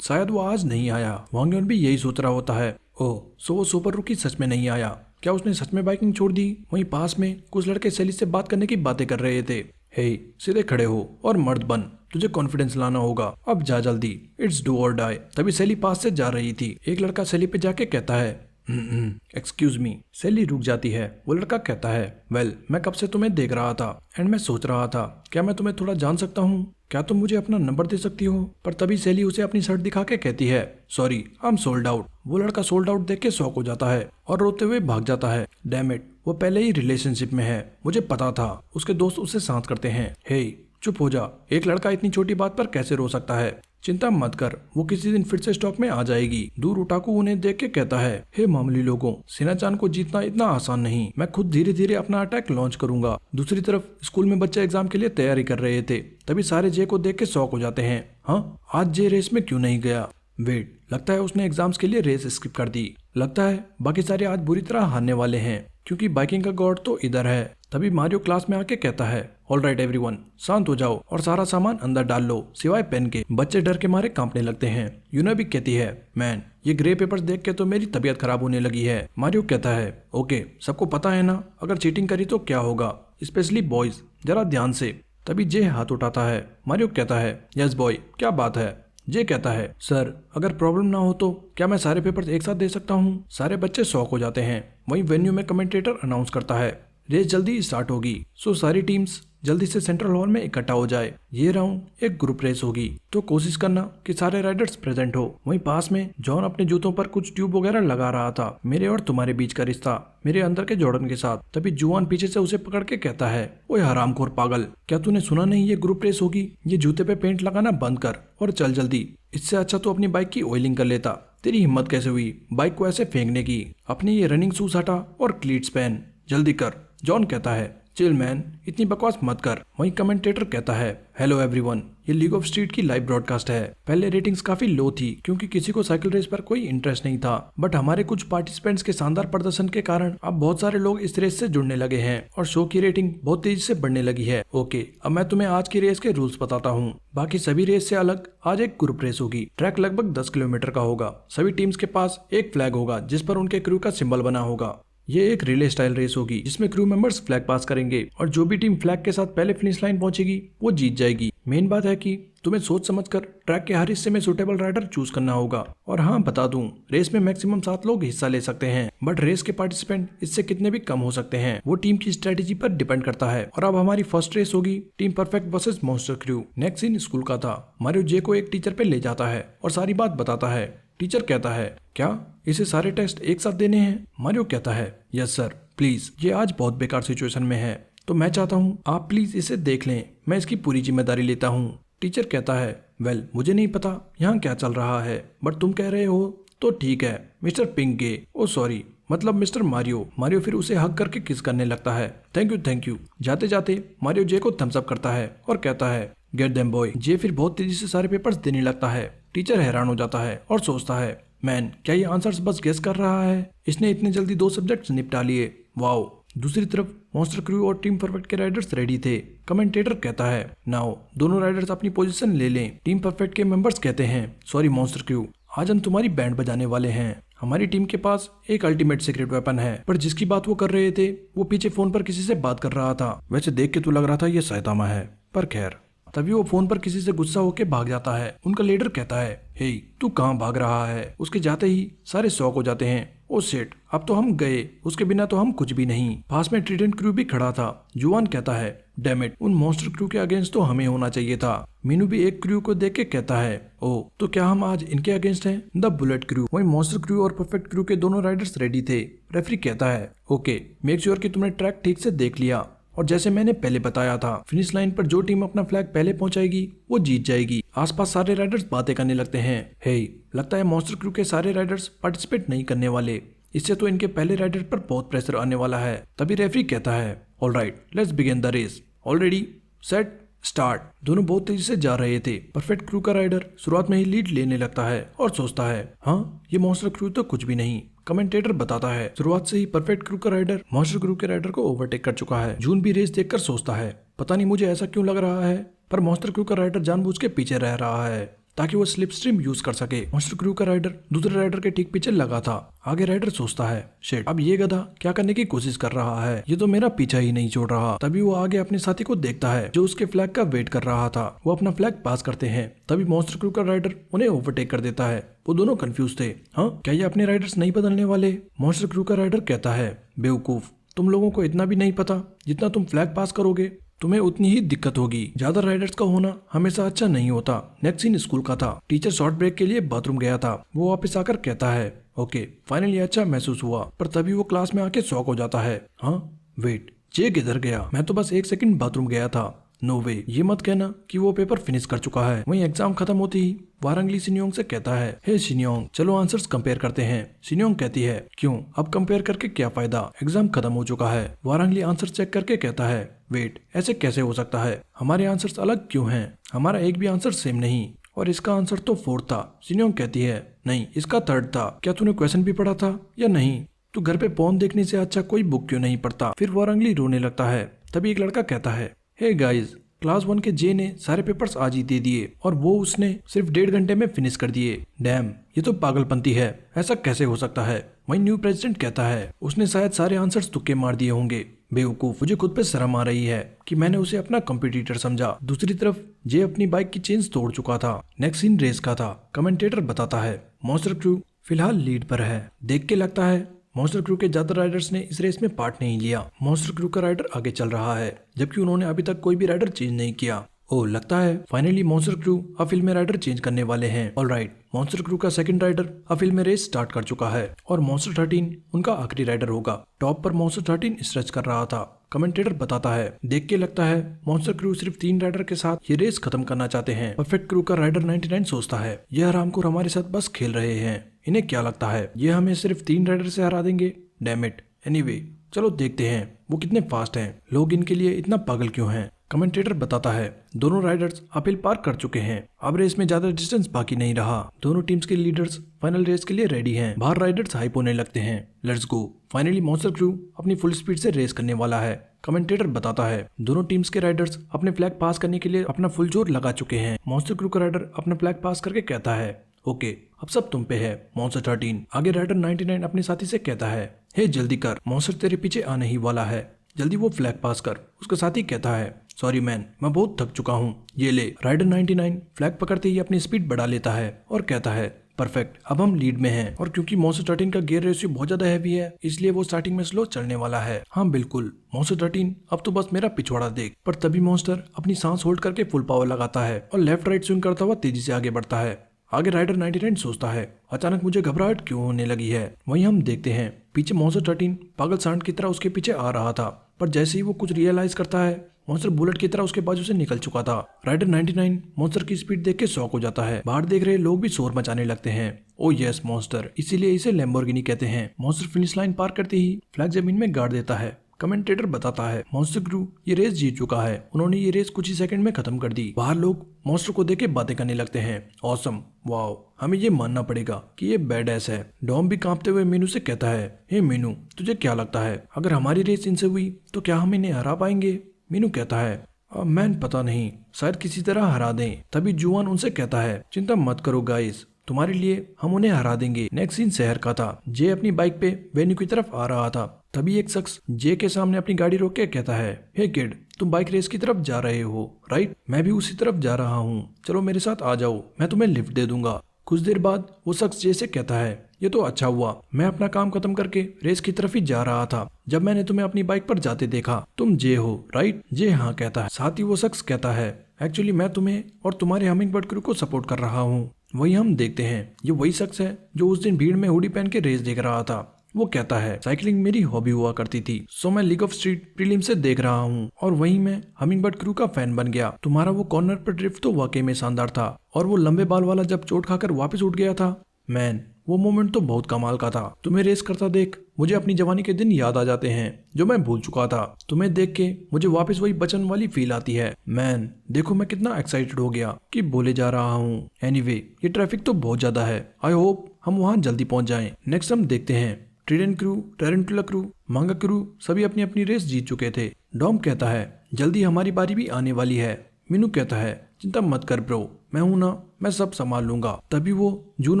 शायद वो आज नहीं आया। वांगयोन भी यही सोच रहा होता है, ओह सो वो सुपर रूकी सच में नहीं आया, क्या उसने सच में बाइकिंग छोड़ दी। वहीं पास में कुछ लड़के सेली से बात करने की बातें कर रहे थे। हे सीधे खड़े हो और मर्द बन, तुझे कॉन्फिडेंस लाना होगा, अब जा जल्दी, इट्स डू और डाई। तभी सेली पास से जा रही थी। एक लड़का सेली पे जाके कहता है, एक्सक्यूज मी। सेली रुक जाती है। वो लड़का कहता है, वेल मैं कब से तुम्हें देख रहा था एंड मैं सोच रहा था क्या मैं तुम्हें थोड़ा जान सकता हूँ, क्या तुम मुझे अपना नंबर दे सकती हो। पर तभी सेली उसे अपनी शर्ट दिखा के कहती है, sorry I am sold out. वो लड़का सोल्ड आउट देख के शॉक हो जाता है और रोते हुए भाग जाता है। डैम इट, वो पहले ही रिलेशनशिप में है, मुझे पता था। उसके दोस्त उससे साथ करते हैं। हे चुप हो जा, एक लड़का इतनी छोटी बात पर कैसे रो सकता है। चिंता मत कर, वो किसी दिन फिर से स्टॉक में आ जाएगी। दूर ओटाकू उन्हें देख के कहता है, हे मामूली लोगों, सिना-चान को जीतना इतना आसान नहीं, मैं खुद धीरे धीरे अपना अटैक लॉन्च करूंगा। दूसरी तरफ स्कूल में बच्चे एग्जाम के लिए तैयारी कर रहे थे। तभी सारे जे को देख के शॉक हो जाते हैं। हाँ, आज जे रेस में क्यों नहीं गया। वेट, लगता है उसने एग्जाम्स के लिए रेस स्किप कर दी। लगता है बाकी सारे आज बुरी तरह हारने वाले हैं क्योंकि बाइकिंग का गॉड तो इधर है। तभी मारियो क्लास में आके कहता है, ऑलराइट एवरीवन, शांत हो जाओ और सारा सामान अंदर डाल लो सिवाय पेन के। बच्चे डर के मारे कांपने लगते हैं। यूना भी कहती है, मैन ये ग्रे पेपर्स देख के तो मेरी तबीयत खराब होने लगी है। मारियो कहता है, ओके सबको पता है ना अगर चीटिंग करी तो क्या होगा, स्पेशली बॉयज, जरा ध्यान से। तभी जे हाथ उठाता है। मारियो कहता है, यस बॉय, क्या बात है। जे कहता है, सर अगर प्रॉब्लम ना हो तो क्या मैं सारे पेपर्स एक साथ दे सकता हूँ। सारे बच्चे शॉक हो जाते हैं। वहीं वेन्यू में कमेंटेटर अनाउंस करता है, रेस जल्दी स्टार्ट होगी, सो सारी टीम्स जल्दी से सेंट्रल हॉल में इकट्ठा हो जाए। ये राउंड एक ग्रुप रेस होगी तो कोशिश करना कि सारे राइडर्स प्रेजेंट हो। वहीं पास में जॉन अपने जूतों पर कुछ ट्यूब वगैरह लगा रहा था। मेरे और तुम्हारे बीच का रिश्ता, मेरे अंदर के जॉर्डन के साथ। तभी जुआन पीछे से उसे पकड़ के कहता है, ओए हरामखोर पागल, क्या तूने सुना नहीं ये ग्रुप रेस होगी, ये जूते पे पेंट लगाना बंद कर और चल जल्दी। इससे अच्छा तो अपनी बाइक की ऑयलिंग कर लेता। तेरी हिम्मत कैसे हुई बाइक को ऐसे फेंकने की। अपनी ये रनिंग शूज हटा और क्लीट्स पहन, जल्दी कर। जॉन कहता है, चिल मैन, इतनी बकवास मत कर। वहीं कमेंटेटर कहता है, हेलो एवरीवन, ये लीग ऑफ स्ट्रीट की लाइव ब्रॉडकास्ट है। पहले रेटिंग्स काफी लो थी क्योंकि किसी को साइकिल रेस पर कोई इंटरेस्ट नहीं था, बट हमारे कुछ पार्टिसिपेंट्स के शानदार प्रदर्शन के कारण अब बहुत सारे लोग इस रेस से जुड़ने लगे हैं और शो की रेटिंग बहुत तेजी से बढ़ने लगी है। ओके, अब मैं तुम्हें आज की रेस के रूल्स बताता हूँ। बाकी सभी रेस से अलग आज एक ग्रुप रेस होगी। ट्रैक लगभग 10 किलोमीटर का होगा। सभी टीम्स के पास एक फ्लैग होगा जिस पर उनके क्रू का सिंबल बना होगा। ये एक रिले स्टाइल रेस होगी जिसमें क्रू मेंबर्स फ्लैग पास करेंगे और जो भी टीम फ्लैग के साथ पहले फिनिश लाइन पहुंचेगी वो जीत जाएगी। मेन बात है कि तुम्हें सोच समझकर ट्रैक के हर हिस्से में सुटेबल राइडर चूज करना होगा। और हाँ बता दूं, रेस में मैक्सिमम 7 लोग हिस्सा ले सकते हैं, बट रेस के पार्टिसिपेंट इससे कितने भी कम हो सकते हैं, वो टीम की स्ट्रेटेजी पर डिपेंड करता है। और अब हमारी फर्स्ट रेस होगी team perfect versus monster crew. Next scene school का था। मारियो जे को एक टीचर पे ले जाता है और सारी बात बताता है। टीचर कहता है, क्या इसे सारे टेस्ट एक साथ देने हैं? मारियो कहता है, यस सर, प्लीज, ये आज बहुत बेकार सिचुएशन में है, तो मैं चाहता हूँ आप प्लीज इसे देख लें, मैं इसकी पूरी जिम्मेदारी लेता हूँ। टीचर कहता है, वेल मुझे नहीं पता यहाँ क्या चल रहा है, बट तुम कह रहे हो तो ठीक है मिस्टर पिंगे, ओ सॉरी मतलब मिस्टर मारियो। मारियो फिर उसे हग करके किस करने लगता है। Thank you. जाते जाते मारियो जे को थम्स अप करता है और कहता है, गेट देम बॉय। जे फिर बहुत तेजी से सारे पेपर्स देने लगता है। टीचर हैरान हो जाता है और सोचता है, मैन क्या ये आंसर्स बस गेस कर रहा है? इसने इतने जल्दी 2 सब्जेक्ट्स निपटा लिए, वाओ। दूसरी तरफ मॉन्स्टर क्रू और टीम परफेक्ट के राइडर्स रेडी थे। कमेंटेटर कहता है, नाउ दोनों राइडर्स अपनी पोजीशन ले लें। टीम परफेक्ट के मेंबर्स कहते हैं, सॉरी मॉन्स्टर क्रू, आज हम तुम्हारी बैंड बजाने वाले हैं। हमारी टीम के पास एक अल्टीमेट सीक्रेट वेपन है, पर जिसकी बात वो कर रहे थे वो पीछे फोन पर किसी से बात कर रहा था। वैसे देख के तो लग रहा था ये सैतामा है, पर खैर। तभी वो फोन पर किसी से गुस्सा होकर भाग जाता है। उनका लीडर कहता है, हे तू कहाँ भाग रहा है? उसके जाते ही सारे शॉक हो जाते हैं। ओ शिट, अब तो हम गए, उसके बिना तो हम कुछ भी नहीं। पास में ट्रीडेंट क्रू भी खड़ा था। जुआन कहता है, डैम इट, उन मॉन्स्टर क्रू के अगेंस्ट तो हमें होना चाहिए था। मीनू भी एक क्रू को देख के कहता है, ओ तो क्या हम आज इनके अगेंस्ट हैं? The bullet crew. वही मॉन्स्टर क्रू और परफेक्ट क्रू के दोनों राइडर्स रेडी थे। रेफरी कहता है, ओके मेक श्योर कि तुमने ट्रैक ठीक से देख लिया, और जैसे मैंने पहले बताया था, फिनिश लाइन पर जो टीम अपना फ्लैग पहले पहुंचाएगी वो जीत जाएगी। आसपास सारे राइडर्स बातें करने लगते हैं। हे लगता है मॉन्स्टर क्रू के सारे राइडर्स पार्टिसिपेट नहीं करने वाले, इससे तो इनके पहले राइडर पर बहुत प्रेशर आने वाला है। तभी रेफरी कहता है, alright let's begin the race, already set start. दोनों बहुत तेजी से जा रहे थे। परफेक्ट क्रू का राइडर शुरुआत में ही लीड लेने लगता है और सोचता है, हाँ ये मॉन्स्टर क्रू तो कुछ भी नहीं। कमेंटेटर बताता है, शुरुआत से ही परफेक्ट क्रू का राइडर मॉन्स्टर क्रू के राइडर को ओवरटेक कर चुका है। जून भी रेस देखकर सोचता है, पता नहीं मुझे ऐसा क्यों लग रहा है, पर मॉन्स्टर क्रू का राइडर जानबूझ के पीछे रह रहा है ताकि वो स्लिप स्ट्रीम यूज कर सके। मॉन्स्टर क्रू का राइडर दूसरे राइडर के ठीक पीछे लगा था। आगे राइडर सोचता है, शिट अब ये गधा क्या करने की कोशिश कर रहा है, ये तो मेरा पीछा ही नहीं छोड़ रहा। तभी वो आगे अपने साथी को देखता है जो उसके फ्लैग का वेट कर रहा था। वो अपना फ्लैग पास करते हैं। तभी मॉन्स्टर क्रू का राइडर उन्हें ओवरटेक कर देता है। वो दोनों कंफ्यूज थे, हाँ क्या ये अपने राइडर्स नहीं बदलने वाले? मॉन्स्टर क्रू का राइडर कहता है, बेवकूफ, तुम लोगों को इतना भी नहीं पता, जितना तुम फ्लैग पास करोगे तुम्हें उतनी ही दिक्कत होगी। ज्यादा राइडर्स का होना हमेशा अच्छा नहीं होता। नेक्स्ट सीन स्कूल का था। टीचर शॉर्ट ब्रेक के लिए बाथरूम गया था। वो वापस आकर कहता है, ओके फाइनली अच्छा महसूस हुआ। पर तभी वो क्लास में आके शॉक हो जाता है, हाँ वेट, जे किधर गया? मैं तो बस 1 सेकंड बाथरूम गया था। नो वे, ये मत कहना कि वो पेपर फिनिश कर चुका है। वहीं एग्जाम खत्म होती ही वारंगली सिन्योंग से कहता है, हे सिन्योंग चलो आंसर्स कंपेयर करते हैं। सिन्योंग कहती है, क्यों, अब कंपेयर करके क्या फायदा, एग्जाम खत्म हो चुका है। वारंगली आंसर चेक करके कहता है, वेट ऐसे कैसे हो सकता है, हमारे आंसर्स अलग क्यों हैं? हमारा एक भी आंसर सेम नहीं, और इसका आंसर तो 4 था। सिन्योंग कहती है, नहीं इसका 3rd था। क्या तूने क्वेश्चन भी पढ़ा था या नहीं? तू घर पे पोर्न देखने से अच्छा कोई बुक क्यों नहीं पढ़ता? फिर वारंगली रोने लगता है। तभी एक लड़का कहता है, हे गाइस, क्लास 1 के जे ने सारे पेपर्स आज ही दे दिए और वो उसने सिर्फ 1.5 घंटे में फिनिश कर दिए। डैम, ये तो पागलपंती है, ऐसा कैसे हो सकता है? वहीं न्यू प्रेसिडेंट कहता है, उसने शायद सारे आंसर्स तुक्के मार दिए होंगे। बेवकूफ, मुझे खुद पे शर्म आ रही है कि मैंने उसे अपना कंपटीटर समझा। दूसरी तरफ जे अपनी बाइक की चेन्स तोड़ चुका था। नेक्स्ट सीन रेस का था। कमेंटेटर बताता है, मॉन्स्टर क्रू फिलहाल लीड पर है। देख के लगता है मॉन्स्टर क्रू के ज्यादा राइडर्स ने इस रेस में पार्ट नहीं लिया। मॉन्स्टर क्रू का राइडर आगे चल रहा है, जबकि उन्होंने अभी तक कोई भी राइडर चेंज नहीं किया। ओह लगता है फाइनली मॉन्स्टर क्रू अब फिल्म में राइडर चेंज करने वाले हैं। ऑलराइट, मॉन्स्टर क्रू का 2nd राइडर अब फिल्म में रेस स्टार्ट कर चुका है और मॉन्स्टर 13 उनका आखिरी राइडर होगा। टॉप पर मॉन्स्टर 13 स्ट्रेच कर रहा था। कमेंटेटर बताता है, देख के लगता है मॉन्स्टर क्रू सिर्फ 3 राइडर के साथ ये रेस खत्म करना चाहते हैं। परफेक्ट क्रू का राइडर 99 सोचता है, यह हरामखोर हमारे साथ बस खेल रहे हैं, इन्हें क्या लगता है ये हमें सिर्फ 3 राइडर से हरा देंगे? Damn it. एनीवे चलो देखते हैं वो कितने फास्ट हैं, लोग इनके लिए इतना पागल क्यों हैं। कमेंटेटर बताता है, दोनों राइडर्स अपील पार कर चुके हैं। अब रेस में ज्यादा डिस्टेंस बाकी नहीं रहा। दोनों टीम्स के लीडर्स फाइनल रेस के लिए रेडी हैं। बाहर राइडर्स हाइप होने लगते हैं। Let's go. Finally monster crew अपनी फुल स्पीड से रेस करने वाला है। कमेंटेटर बताता है, दोनों टीम्स के राइडर्स अपने फ्लैग पास करने के लिए अपना फुल जोर लगा चुके हैं। मॉन्स्टर क्रू का राइडर अपना फ्लैग पास करके कहता है, ओके अब सब तुम पे है मॉन्स्टर 13। आगे राइडर 99 अपने साथी से कहता है, हे जल्दी कर, मॉन्स्टर तेरे पीछे आने ही वाला है, जल्दी वो फ्लैग पास कर। उसका साथी कहता है सॉरी मैन, मैं बहुत थक चुका हूँ, ये ले। राइडर 99 फ्लैग पकड़ते ही अपनी स्पीड बढ़ा लेता है और कहता है परफेक्ट, अब हम लीड में हैं। और क्योंकि मॉन्स्टर 13 का गियर रेशियो बहुत ज्यादा हैवी है, इसलिए वो स्टार्टिंग में स्लो चलने वाला है। हाँ बिल्कुल मॉन्स्टर 13, अब तो बस मेरा पिछवाड़ा देख। पर तभी मॉन्स्टर अपनी सांस होल्ड करके फुल पावर लगाता है और लेफ्ट राइट स्विंग करता हुआ तेजी से आगे बढ़ता है। आगे राइडर 99 सोचता है अचानक मुझे घबराहट क्यों होने लगी है। वहीं हम देखते हैं पीछे मॉन्स्टर 13 पागल सांड की तरह उसके पीछे आ रहा था, पर जैसे ही वो कुछ रियलाइज करता है, मॉन्स्टर बुलेट की तरह उसके बाजू से निकल चुका था। राइडर 99 मॉन्स्टर की स्पीड देख के शॉक हो जाता है। बाहर देख रहे लोग भी शोर मचाने लगते हैं। ओ यस मॉन्स्टर, इसीलिए इसे लैम्बोर्गिनी कहते हैं। मॉन्स्टर फिनिश लाइन पार करते ही फ्लैग जमीन में गाड़ देता है। कमेंटेटर बताता है मॉन्स्टर क्रू ये रेस जीत चुका है, उन्होंने ये रेस कुछ ही सेकंड में खत्म कर दी। बाहर लोग मॉन्स्टर को देख के बातें करने लगते हैं। ऑसम, वाओ, हमें ये मानना पड़ेगा कि ये बैड एस है। डॉम भी कांपते हुए मीनू से कहता है हे मीनू, तुझे क्या लगता है अगर हमारी रेस इनसे हुई तो क्या हम इन्हें हरा पाएंगे? मीनू कहता है मैन पता नहीं, शायद किसी तरह हरा दें। तभी जुआन उनसे कहता है चिंता मत करो गाइस, तुम्हारे लिए हम उन्हें हरा देंगे। नेक्स्ट सीन शहर का था। जे अपनी बाइक पे वेन्यू की तरफ आ रहा था। तभी एक शख्स जे के सामने अपनी गाड़ी रोक के कहता है हे किड, तुम बाइक रेस की तरफ जा रहे हो राइट? मैं भी उसी तरफ जा रहा हूँ, चलो मेरे साथ आ जाओ, मैं तुम्हें लिफ्ट दे दूंगा। कुछ देर बाद वो शख्स जे से कहता है ये तो अच्छा हुआ, मैं अपना काम खत्म करके रेस की तरफ ही जा रहा था जब मैंने तुम्हें अपनी बाइक पर जाते देखा। तुम जे हो राइट? जे हाँ कहता है। साथ ही वो शख्स कहता है एक्चुअली मैं तुम्हें और तुम्हारे हमिंगबर्ड क्रू को सपोर्ट कर रहा हूँ। वही हम देखते हैं ये वही शख्स है जो उस दिन भीड़ में हुडी पहन के रेस देख रहा था। वो कहता है साइकिलिंग मेरी हॉबी हुआ करती थी, सो मैं लीग ऑफ स्ट्रीट प्रीलिम से देख रहा हूँ और वहीं मैं हमिंगबर्ड क्रू का फैन बन गया। तुम्हारा वो कॉर्नर पर ड्रिफ्ट तो वाकई में शानदार था, और वो लंबे बाल वाला जब चोट खाकर वापस उठ गया था, मैन वो मोमेंट तो बहुत कमाल का था। तुम्हें रेस करता देख मुझे अपनी जवानी के दिन याद आ जाते हैं जो मैं भूल चुका था। तुम्हें देख के मुझे वापस वही बचपन वाली फील आती है। मैन देखो मैं कितना एक्साइटेड हो गया कि बोले जा रहा हूँ। एनीवे ये ट्रैफिक तो बहुत ज्यादा है, आई होप हम वहाँ जल्दी पहुँच जाएं। नेक्स्ट हम देखते हैं ट्रिडेंट क्रू, टेरेंटुला क्रू, मांगा क्रू सभी अपनी अपनी रेस जीत चुके थे। डॉम कहता है जल्दी हमारी बारी भी आने वाली है। मीनू कहता है चिंता मत कर ब्रो, मैं हूं ना, मैं सब संभाल लूंगा। तभी वो जून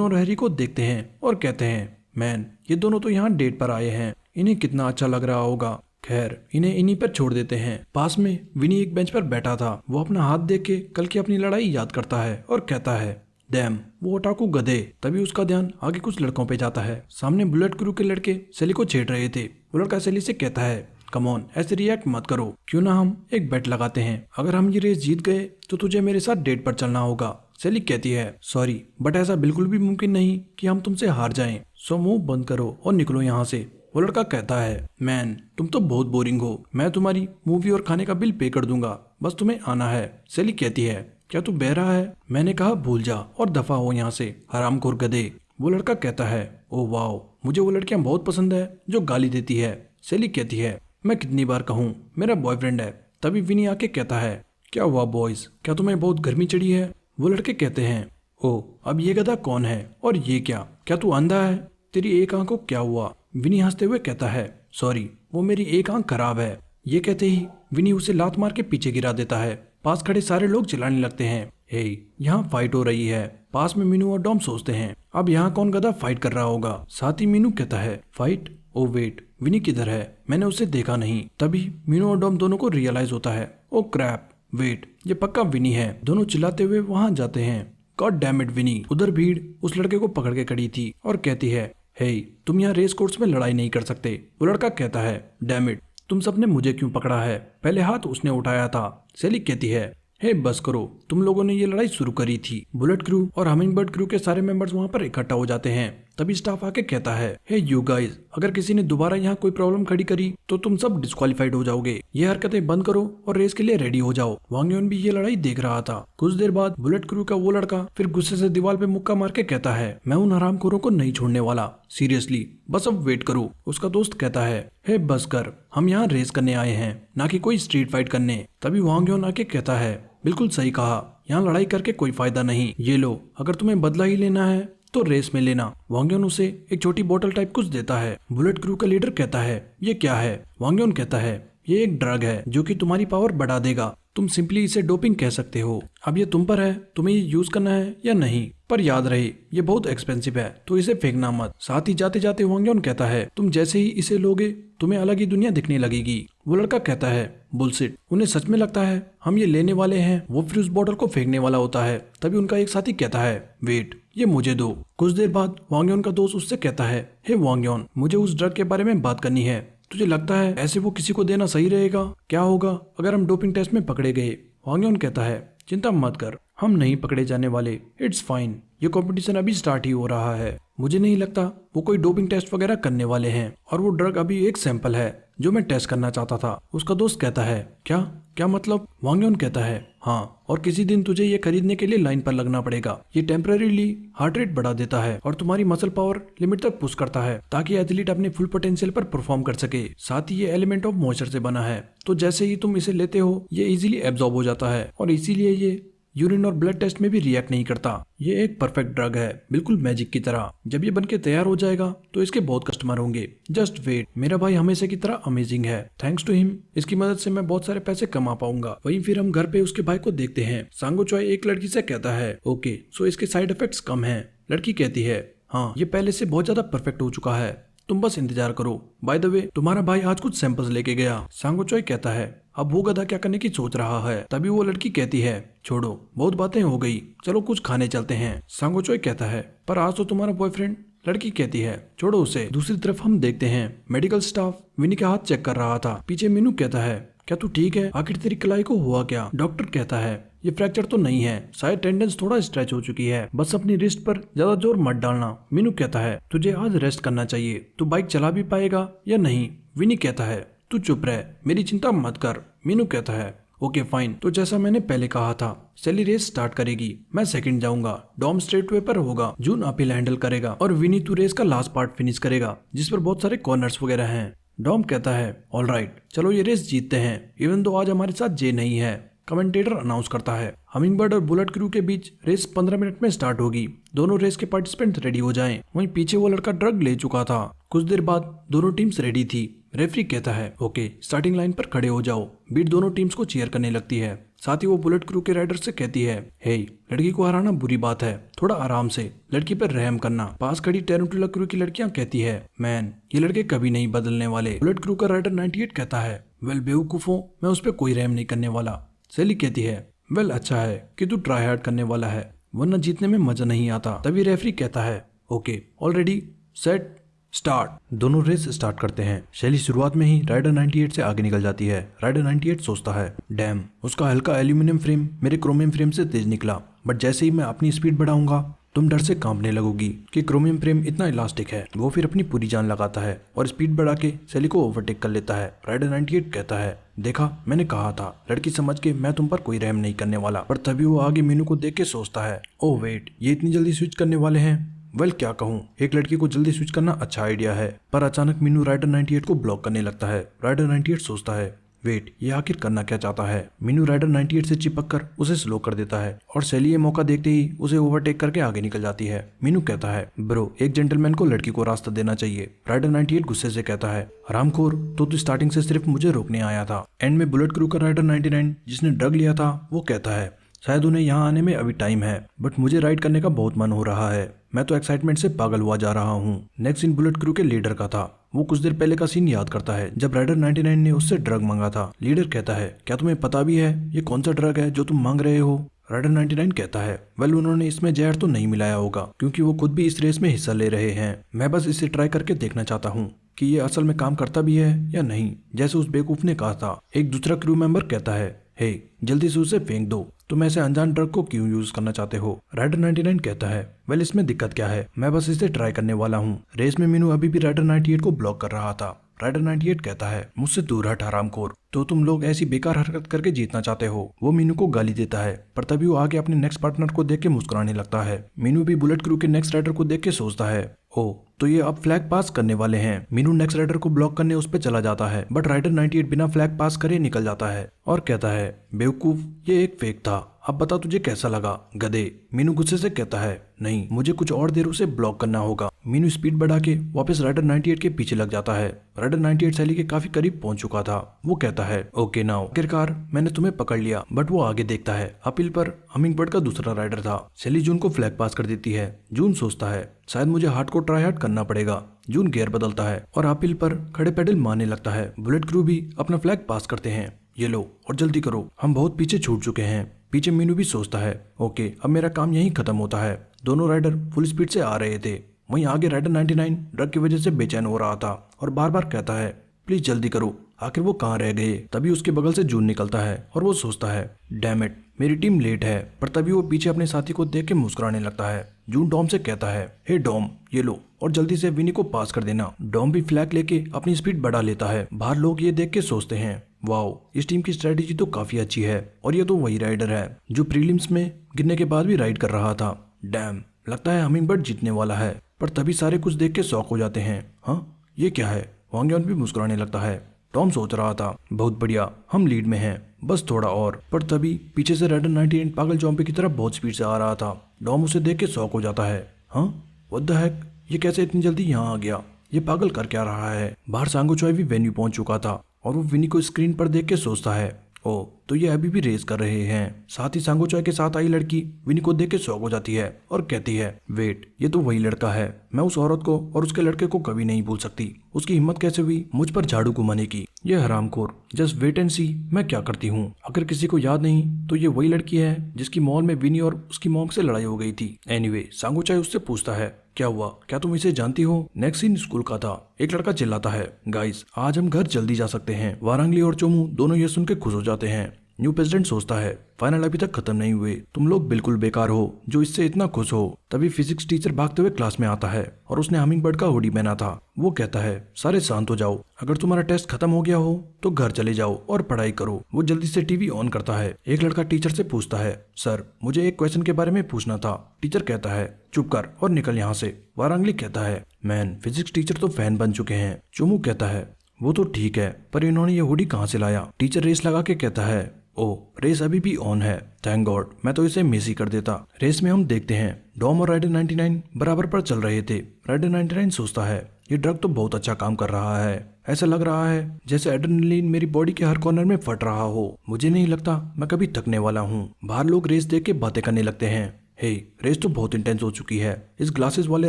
और हैरी को देखते हैं और कहते हैं मैन ये दोनों तो यहाँ डेट पर आए हैं, इन्हें कितना अच्छा लग रहा होगा। खैर इन्हें इन्हीं पर छोड़ देते हैं। पास में विनी एक बेंच पर बैठा था। वो अपना हाथ देख के कल की अपनी लड़ाई याद करता है और कहता है डैम वो ओटाकू गधे। तभी उसका ध्यान आगे कुछ लड़कों पे जाता है। सामने बुलेट क्रू के लड़के सेली को छेड़ रहे थे। वो लड़का सेली से कहता है कम ऑन ऐसे रिएक्ट मत करो, क्यों ना हम एक बेट लगाते हैं, अगर हम ये रेस जीत गए तो तुझे मेरे साथ डेट पर चलना होगा। सेली कहती है सॉरी बट ऐसा बिल्कुल भी मुमकिन नहीं कि हम तुमसे हार जाएं, सो मुंह बंद करो और निकलो यहाँ से। वो लड़का कहता है मैन तुम तो बहुत बोरिंग हो, मैं तुम्हारी मूवी और खाने का बिल पे कर दूंगा, बस तुम्हें आना है। सेली कहती है क्या तू बह रहा है? मैंने कहा भूल जा और दफा हो यहाँ से, हरामखोर गधे। वो लड़का कहता है ओ वाओ, मुझे वो लड़कियां बहुत पसंद है जो गाली देती है। सेली कहती है मैं कितनी बार कहूँ मेरा बॉयफ्रेंड है। तभी विनी आके कहता है क्या हुआ बॉयज, क्या तुम्हें बहुत गर्मी चढ़ी है? वो लड़के कहते हैं ओ अब ये गधा कौन है और ये क्या तू अंधा है? तेरी एक आंख को क्या हुआ? विनी हंसते हुए कहता है सॉरी वो मेरी एक आंख खराब है। ये कहते ही विनी उसे लात मार के पीछे गिरा देता है। पास खड़े सारे लोग चिल्लाने लगते हैं हे यहाँ फाइट हो रही है। पास में मीनू और डॉम सोचते हैं अब यहाँ कौन गधा फाइट कर रहा होगा। साथ ही मीनू कहता है फाइट, ओ वेट विनी किधर है, मैंने उसे देखा नहीं। तभी मीनू और डॉम दोनों को रियलाइज होता है ओ क्रैप वेट ये पक्का विनी है। दोनों चिल्लाते हुए वहां जाते हैं। गॉड डैम इट विनी। उधर भीड़ उस लड़के को पकड़ के खड़ी थी और कहती है हे तुम यहाँ रेस कोर्स में लड़ाई नहीं कर सकते। वो लड़का कहता है डैम इट तुम सबने मुझे क्यों पकड़ा है? पहले हाथ उसने उठाया था। सेली कहती है हे बस करो, तुम लोगों ने ये लड़ाई शुरू करी थी। बुलेट क्रू और हमिंगबर्ड क्रू के सारे मेंबर्स वहाँ पर इकट्ठा हो जाते हैं। तभी स्टाफ आके कहता है हे यू गाइस, अगर किसी ने दोबारा यहाँ कोई प्रॉब्लम खड़ी करी तो तुम सब डिस्क्वालीफाइड हो जाओगे। ये हरकतें बंद करो और रेस के लिए रेडी हो जाओ। वांग यून भी ये लड़ाई देख रहा था। कुछ देर बाद बुलेट क्रू का वो लड़का फिर गुस्से से दीवार पे मुक्का मार के कहता है मैं उन हरामखोरों को नहीं छोड़ने वाला, सीरियसली बस अब वेट करो। उसका दोस्त कहता है हे बस कर, हम यहाँ रेस करने आए हैं ना कि कोई स्ट्रीट फाइट करने। तभी वांग यून आके कहता है बिल्कुल सही कहा, यहाँ लड़ाई करके कोई फायदा नहीं, ये लो अगर तुम्हें बदला ही लेना है तो रेस में लेना। वांग्योन उसे एक छोटी बोतल टाइप कुछ देता है। बुलेट क्रू का लीडर कहता है ये क्या है? वांग्योन कहता है ये एक ड्रग है जो कि तुम्हारी पावर बढ़ा देगा। तुम सिंपली इसे डोपिंग कह सकते हो। अब ये तुम पर है, तुम्हें ये यूज करना है या नहीं। पर याद रहे ये बहुत एक्सपेंसिव है, तो इसे फेंकना मत। साथ ही जाते जाते वांगयोन कहता है तुम जैसे ही इसे लोगे तुम्हें अलग ही दुनिया दिखने लगेगी। वो लड़का कहता है बुलशिट, उन्हें सच में लगता है हम ये लेने वाले हैं। वो फिर उस बॉटल को फेंकने वाला होता है। तभी उनका एक साथी कहता है वेट, ये मुझे दो। कुछ देर बाद वांगयोन का दोस्त उससे कहता है हे वांगयोन, मुझे उस ड्रग के बारे में बात करनी है। तुझे लगता है ऐसे वो किसी को देना सही रहेगा? क्या होगा अगर हम डोपिंग टेस्ट में पकड़े गए? वांगयोन कहता है चिंता मत कर, हम नहीं पकड़े जाने वाले, इट्स फाइन। ये कंपटीशन अभी स्टार्ट ही हो रहा है। मुझे नहीं लगता वो कोई डोपिंग टेस्ट वगैरह करने वाले हैं, और वो ड्रग अभी एक सैंपल है जो मैं टेस्ट करना चाहता था। उसका दोस्त कहता है क्या क्या मतलब? वांगयोन कहता है हाँ, और किसी दिन तुझे ये खरीदने के लिए लाइन पर लगना पड़ेगा। ये टेम्परेरीली हार्ट रेट बढ़ा देता है और तुम्हारी मसल पावर लिमिट तक पुश करता है ताकि एथलीट अपने फुल पोटेंशियल पर परफॉर्म कर सके। साथ ही ये एलिमेंट ऑफ मॉइस्चर से बना है, तो जैसे ही तुम इसे लेते हो ये इजीली एब्जॉर्ब हो जाता है और इसीलिए ये यूरिन और ब्लड टेस्ट में भी रिएक्ट नहीं करता। ये एक परफेक्ट ड्रग है, बिल्कुल मैजिक की तरह। जब ये बनके तैयार हो जाएगा तो इसके बहुत कस्टमर होंगे। जस्ट वेट, मेरा भाई हमेशा की तरह अमेजिंग है। थैंक्स टू हिम इसकी मदद से मैं बहुत सारे पैसे कमा पाऊंगा। वहीं फिर हम घर पे उसके भाई को देखते हैं। सांगो चॉय एक लड़की से कहता है ओके सो इसके साइड इफेक्ट्स कम हैं। लड़की कहती है हाँ, ये पहले से बहुत ज्यादा परफेक्ट हो चुका है, तुम बस इंतजार करो। बाय द वे तुम्हारा भाई आज कुछ सैंपल्स लेके गया। सांगो चॉय कहता है अब वो गधा क्या करने की सोच रहा है। तभी वो लड़की कहती है छोड़ो, बहुत बातें हो गई, चलो कुछ खाने चलते हैं। सांगो चॉय कहता है पर आज तो तुम्हारा बॉयफ्रेंड। लड़की कहती है छोड़ो उसे। दूसरी तरफ हम देखते हैं मेडिकल स्टाफ विनी का हाथ चेक कर रहा था। पीछे मीनू कहता है क्या तू ठीक है? आखिर तेरी कलाई को हुआ क्या? डॉक्टर कहता है ये फ्रैक्चर तो नहीं है, शायद टेंडेंस थोड़ा स्ट्रेच हो चुकी है, बस अपनी रिस्ट पर ज्यादा जोर मत डालना। मीनू कहता है तुझे आज रेस्ट करना चाहिए, तू बाइक चला भी पाएगा या नहीं? विनी कहता है तू चुप रह, मेरी चिंता मत कर। मीनू कहता है ओके फाइन, तो जैसा मैंने पहले कहा था सेली रेस स्टार्ट करेगी, मैं सेकंड जाऊंगा, डॉम स्ट्रेट वे पर होगा, जून अपहिल हैंडल करेगा और विनी तू रेस का लास्ट पार्ट फिनिश करेगा जिस पर बहुत सारे कॉर्नर्स वगैरह हैं। डॉम कहता है ऑलराइट चलो ये रेस जीतते हैं, इवन दो आज हमारे साथ जे नहीं है। कमेंटेटर अनाउंस करता है हमिंगबर्ड और बुलेट क्रू के बीच रेस 15 मिनट में स्टार्ट होगी, दोनों रेस के पार्टिसिपेंट रेडी हो जाएं। वहीं पीछे वो लड़का ड्रग ले चुका था। कुछ देर बाद दोनों टीम्स रेडी थी। रेफरी कहता है ओके स्टार्टिंग लाइन पर खड़े हो जाओ। बीट दोनों टीम्स को चीयर करने लगती है। साथ ही वो बुलेट क्रू के राइडर से कहती है हे लड़की को हराना बुरी बात है, थोड़ा आराम से, लड़की पर रहम करना। पास खड़ी टेरेंटुला क्रू की लड़कियां कहती है मैन ये लड़के कभी नहीं बदलने वाले। बुलेट क्रू का राइडर 98 कहता है वेल बेवकूफों, मैं उस पर कोई रहम नहीं करने वाला। सेली कहती है वेल अच्छा है कि तू ट्राई हार्ड करने वाला है, वरना जीतने में मजा नहीं आता। तभी रेफरी कहता है ओके ऑलरेडी सेट स्टार्ट। दोनों रेस स्टार्ट करते हैं। शैली शुरुआत में ही राइडर 98 से आगे निकल जाती है। राइडर 98 सोचता है डैम, उसका हल्का एल्यूमिनियम फ्रेम मेरे क्रोमियम फ्रेम से तेज निकला, बट जैसे ही मैं अपनी स्पीड बढ़ाऊंगा तुम डर से कांपने लगोगी कि क्रोमियम फ्रेम इतना इलास्टिक है। वो फिर अपनी पूरी जान लगाता है और स्पीड बढ़ा के शैली को ओवरटेक कर लेता है। राइडर 98 कहता है देखा मैंने कहा था, लड़की समझ के मैं तुम पर कोई रहम नहीं करने वाला। पर तभी वो आगे मीनू को देख के सोचता है ओह वेट, ये इतनी जल्दी स्विच करने वाले हैं। वेल क्या कहूँ, एक लड़की को जल्दी स्विच करना अच्छा आइडिया है। पर अचानक मीनू राइडर 98 को ब्लॉक करने लगता है। राइडर 98 सोचता है वेट, ये आखिर करना क्या चाहता है। मीनू राइडर 98 से चिपक कर उसे स्लो कर देता है और शैली ये मौका देखते ही उसे ओवरटेक करके आगे निकल जाती है। मीनू कहता है ब्रो, एक जेंटलमैन को लड़की को रास्ता देना चाहिए। राइडर 98 गुस्से से कहता है हरामखोर, तो स्टार्टिंग से सिर्फ मुझे रोकने आया था। एंड में बुलेट क्रू का राइडर 99 जिसने ड्रग लिया था वो कहता है शायद उन्हें यहाँ आने में अभी टाइम है, बट मुझे राइड करने का बहुत मन हो रहा है, मैं तो एक्साइटमेंट से पागल हुआ जा रहा हूँ। नेक्स्ट सीन बुलेट क्रू के लीडर का था। वो कुछ देर पहले का सीन याद करता है जब राइडर 99 ने उससे ड्रग मांगा था। लीडर कहता है क्या तुम्हें पता भी है ये कौन सा ड्रग है जो तुम मांग रहे हो? राइडर 99 कहता है वेल उन्होंने इसमें जहर तो नहीं मिलाया होगा क्योंकि वो खुद भी इस रेस में हिस्सा ले रहे हैं। मैं बस इसे ट्राई करके देखना चाहता हूँ कि ये असल में काम करता भी है या नहीं, जैसे उस बेवकूफ ने कहा था। एक दूसरा क्रू मेंबर कहता है हे जल्दी से उसे फेंक दो, तुम ऐसे अनजान ड्रग को क्यों यूज करना चाहते हो? राइडर 99 कहता है वेल इसमें दिक्कत क्या है, मैं बस इसे ट्राई करने वाला हूँ। रेस में मीनू अभी भी राइडर 98 को ब्लॉक कर रहा था। राइडर 98 कहता है मुझसे दूर हट हरामखोर, तो तुम लोग ऐसी बेकार हरकत करके जीतना चाहते हो। वो मीनू को गाली देता है पर तभी वो आगे अपने नेक्स्ट पार्टनर को देख के मुस्कुराने लगता है। मीनू भी बुलेट क्रू के नेक्स्ट राइडर को देख के सोचता है ओ तो ये अब फ्लैग पास करने वाले हैं। मीनू नेक्स्ट राइडर को ब्लॉक करने उस पे चला जाता है, बट राइडर 98 बिना फ्लैग पास करे निकल जाता है और कहता है बेवकूफ, ये एक फेक था, अब बता तुझे कैसा लगा गधे। मीनू गुस्से से कहता है, नहीं मुझे कुछ और देर उसे ब्लॉक करना होगा। मीनू स्पीड बढ़ा के वापस राइडर 98 के पीछे लग जाता है। राइडर 98 सैली के काफी करीब पहुंच चुका था। वो कहता है, ओके नाउ। आखिरकार मैंने तुम्हें पकड़ लिया। बट वो आगे देखता है, अपील पर हमिंगबर्ड का दूसरा राइडर था। सैली जून को फ्लैग पास कर देती है। जून सोचता है शायद मुझे हार्ड को ट्राई हार्ड करना पड़ेगा। जून गियर बदलता है और अपील पर खड़े पैडल मारने लगता है। बुलेट क्रू भी अपना फ्लैग पास करते हैं। ये लो और जल्दी करो, हम बहुत पीछे छूट चुके हैं। पीछे मीनू भी सोचता है, ओके अब मेरा काम यहीं खत्म होता है। दोनों राइडर फुल स्पीड से आ रहे थे। वहीं आगे राइडर 99 ड्रग की वजह से बेचैन हो रहा था और बार बार कहता है, प्लीज जल्दी करो। आखिर वो कहाँ रह गए। तभी उसके बगल से जून निकलता है और वो सोचता है, डैम इट मेरी टीम लेट है। पर तभी वो पीछे अपने साथी को देख के मुस्कुराने लगता है। जून डॉम से कहता है, हे डॉम ये लो और जल्दी से विनी को पास कर देना। डॉम भी फ्लैग लेके अपनी स्पीड बढ़ा लेता है। बाहर लोग ये देख के सोचते हैं, वाओ इस टीम की स्ट्रेटेजी तो काफी अच्छी है और ये तो वही राइडर है जो प्रीलिम्स में गिरने के बाद भी राइड कर रहा था। डैम लगता है हमिंगबर्ड जीतने वाला है। पर तभी सारे कुछ देख के शॉक हो जाते हैं। हाँ ये क्या है। वांग्यान भी मुस्कुराने लगता है। टॉम सोच रहा था, बहुत बढ़िया हम लीड में हैं, बस थोड़ा और। पर तभी पीछे से राइडर 98 पागल जॉम्बी की तरफ बहुत स्पीड से आ रहा था। डॉम उसे देख के शॉक हो जाता है। हाँ व्हाट द हेक, ये कैसे इतनी जल्दी यहाँ आ गया। ये पागल कर क्या रहा है। बाहर सांगो चॉय भी वेन्यू पहुंच चुका था और वो विनी को स्क्रीन पर देख के सोचता है, ओ तो ये अभी भी रेस कर रहे हैं। साथ ही सांगो चॉय के साथ आई लड़की विनी को देख के शॉक हो जाती है और कहती है, वेट ये तो वही लड़का है। मैं उस औरत को और उसके लड़के को कभी नहीं भूल सकती। उसकी हिम्मत कैसे हुई मुझ पर झाड़ू घुमाने की। ये हरामखोर, जस्ट वेट एंड सी मैं क्या करती हूँ। अगर किसी को याद नहीं तो ये वही लड़की है जिसकी मॉल में विनी और उसकी मॉम से लड़ाई हो गई थी। एनीवे सांगो चॉय उससे पूछता है, क्या हुआ, क्या तुम इसे जानती हो। नेक्स्ट सीन स्कूल का था। एक लड़का चिल्लाता है, गाइस आज हम घर जल्दी जा सकते हैं। वारांगली और चोमू दोनों ये सुन के खुश हो जाते हैं। न्यू प्रेसिडेंट सोचता है, फाइनल अभी तक खत्म नहीं हुए, तुम लोग बिल्कुल बेकार हो जो इससे इतना खुश हो। तभी फिजिक्स टीचर भागते हुए क्लास में आता है और उसने हमिंगबर्ड का हुडी पहना था। वो कहता है, सारे शांत हो जाओ, अगर तुम्हारा टेस्ट खत्म हो गया हो तो घर चले जाओ और पढ़ाई करो। वो जल्दी से टीवी ऑन करता है। एक लड़का टीचर से पूछता है, सर मुझे एक क्वेश्चन के बारे में पूछना था। टीचर कहता है, चुप कर और निकल यहाँ से। वारांगली कहता है, मैन फिजिक्स टीचर तो फैन बन चुके हैं। चोमू कहता है, वो तो ठीक है पर इन्होंने ये हुडी कहाँ से लाया। टीचर रेस लगा के कहता है, ओ रेस अभी भी ऑन है, थैंक गॉड, मैं तो इसे मिस ही कर देता। रेस में हम देखते हैं डॉम और राइडर 99 बराबर पर चल रहे थे। राइडर 99 सोचता है, ये ड्रग तो बहुत अच्छा काम कर रहा है। ऐसा लग रहा है जैसे एड्रेनलिन मेरी बॉडी के हर कॉर्नर में फट रहा हो। मुझे नहीं लगता मैं कभी थकने वाला हूँ। बाहर लोग रेस देख के बातें करने लगते हैं। हे रेस तो बहुत इंटेंस हो चुकी है। इस ग्लासेस वाले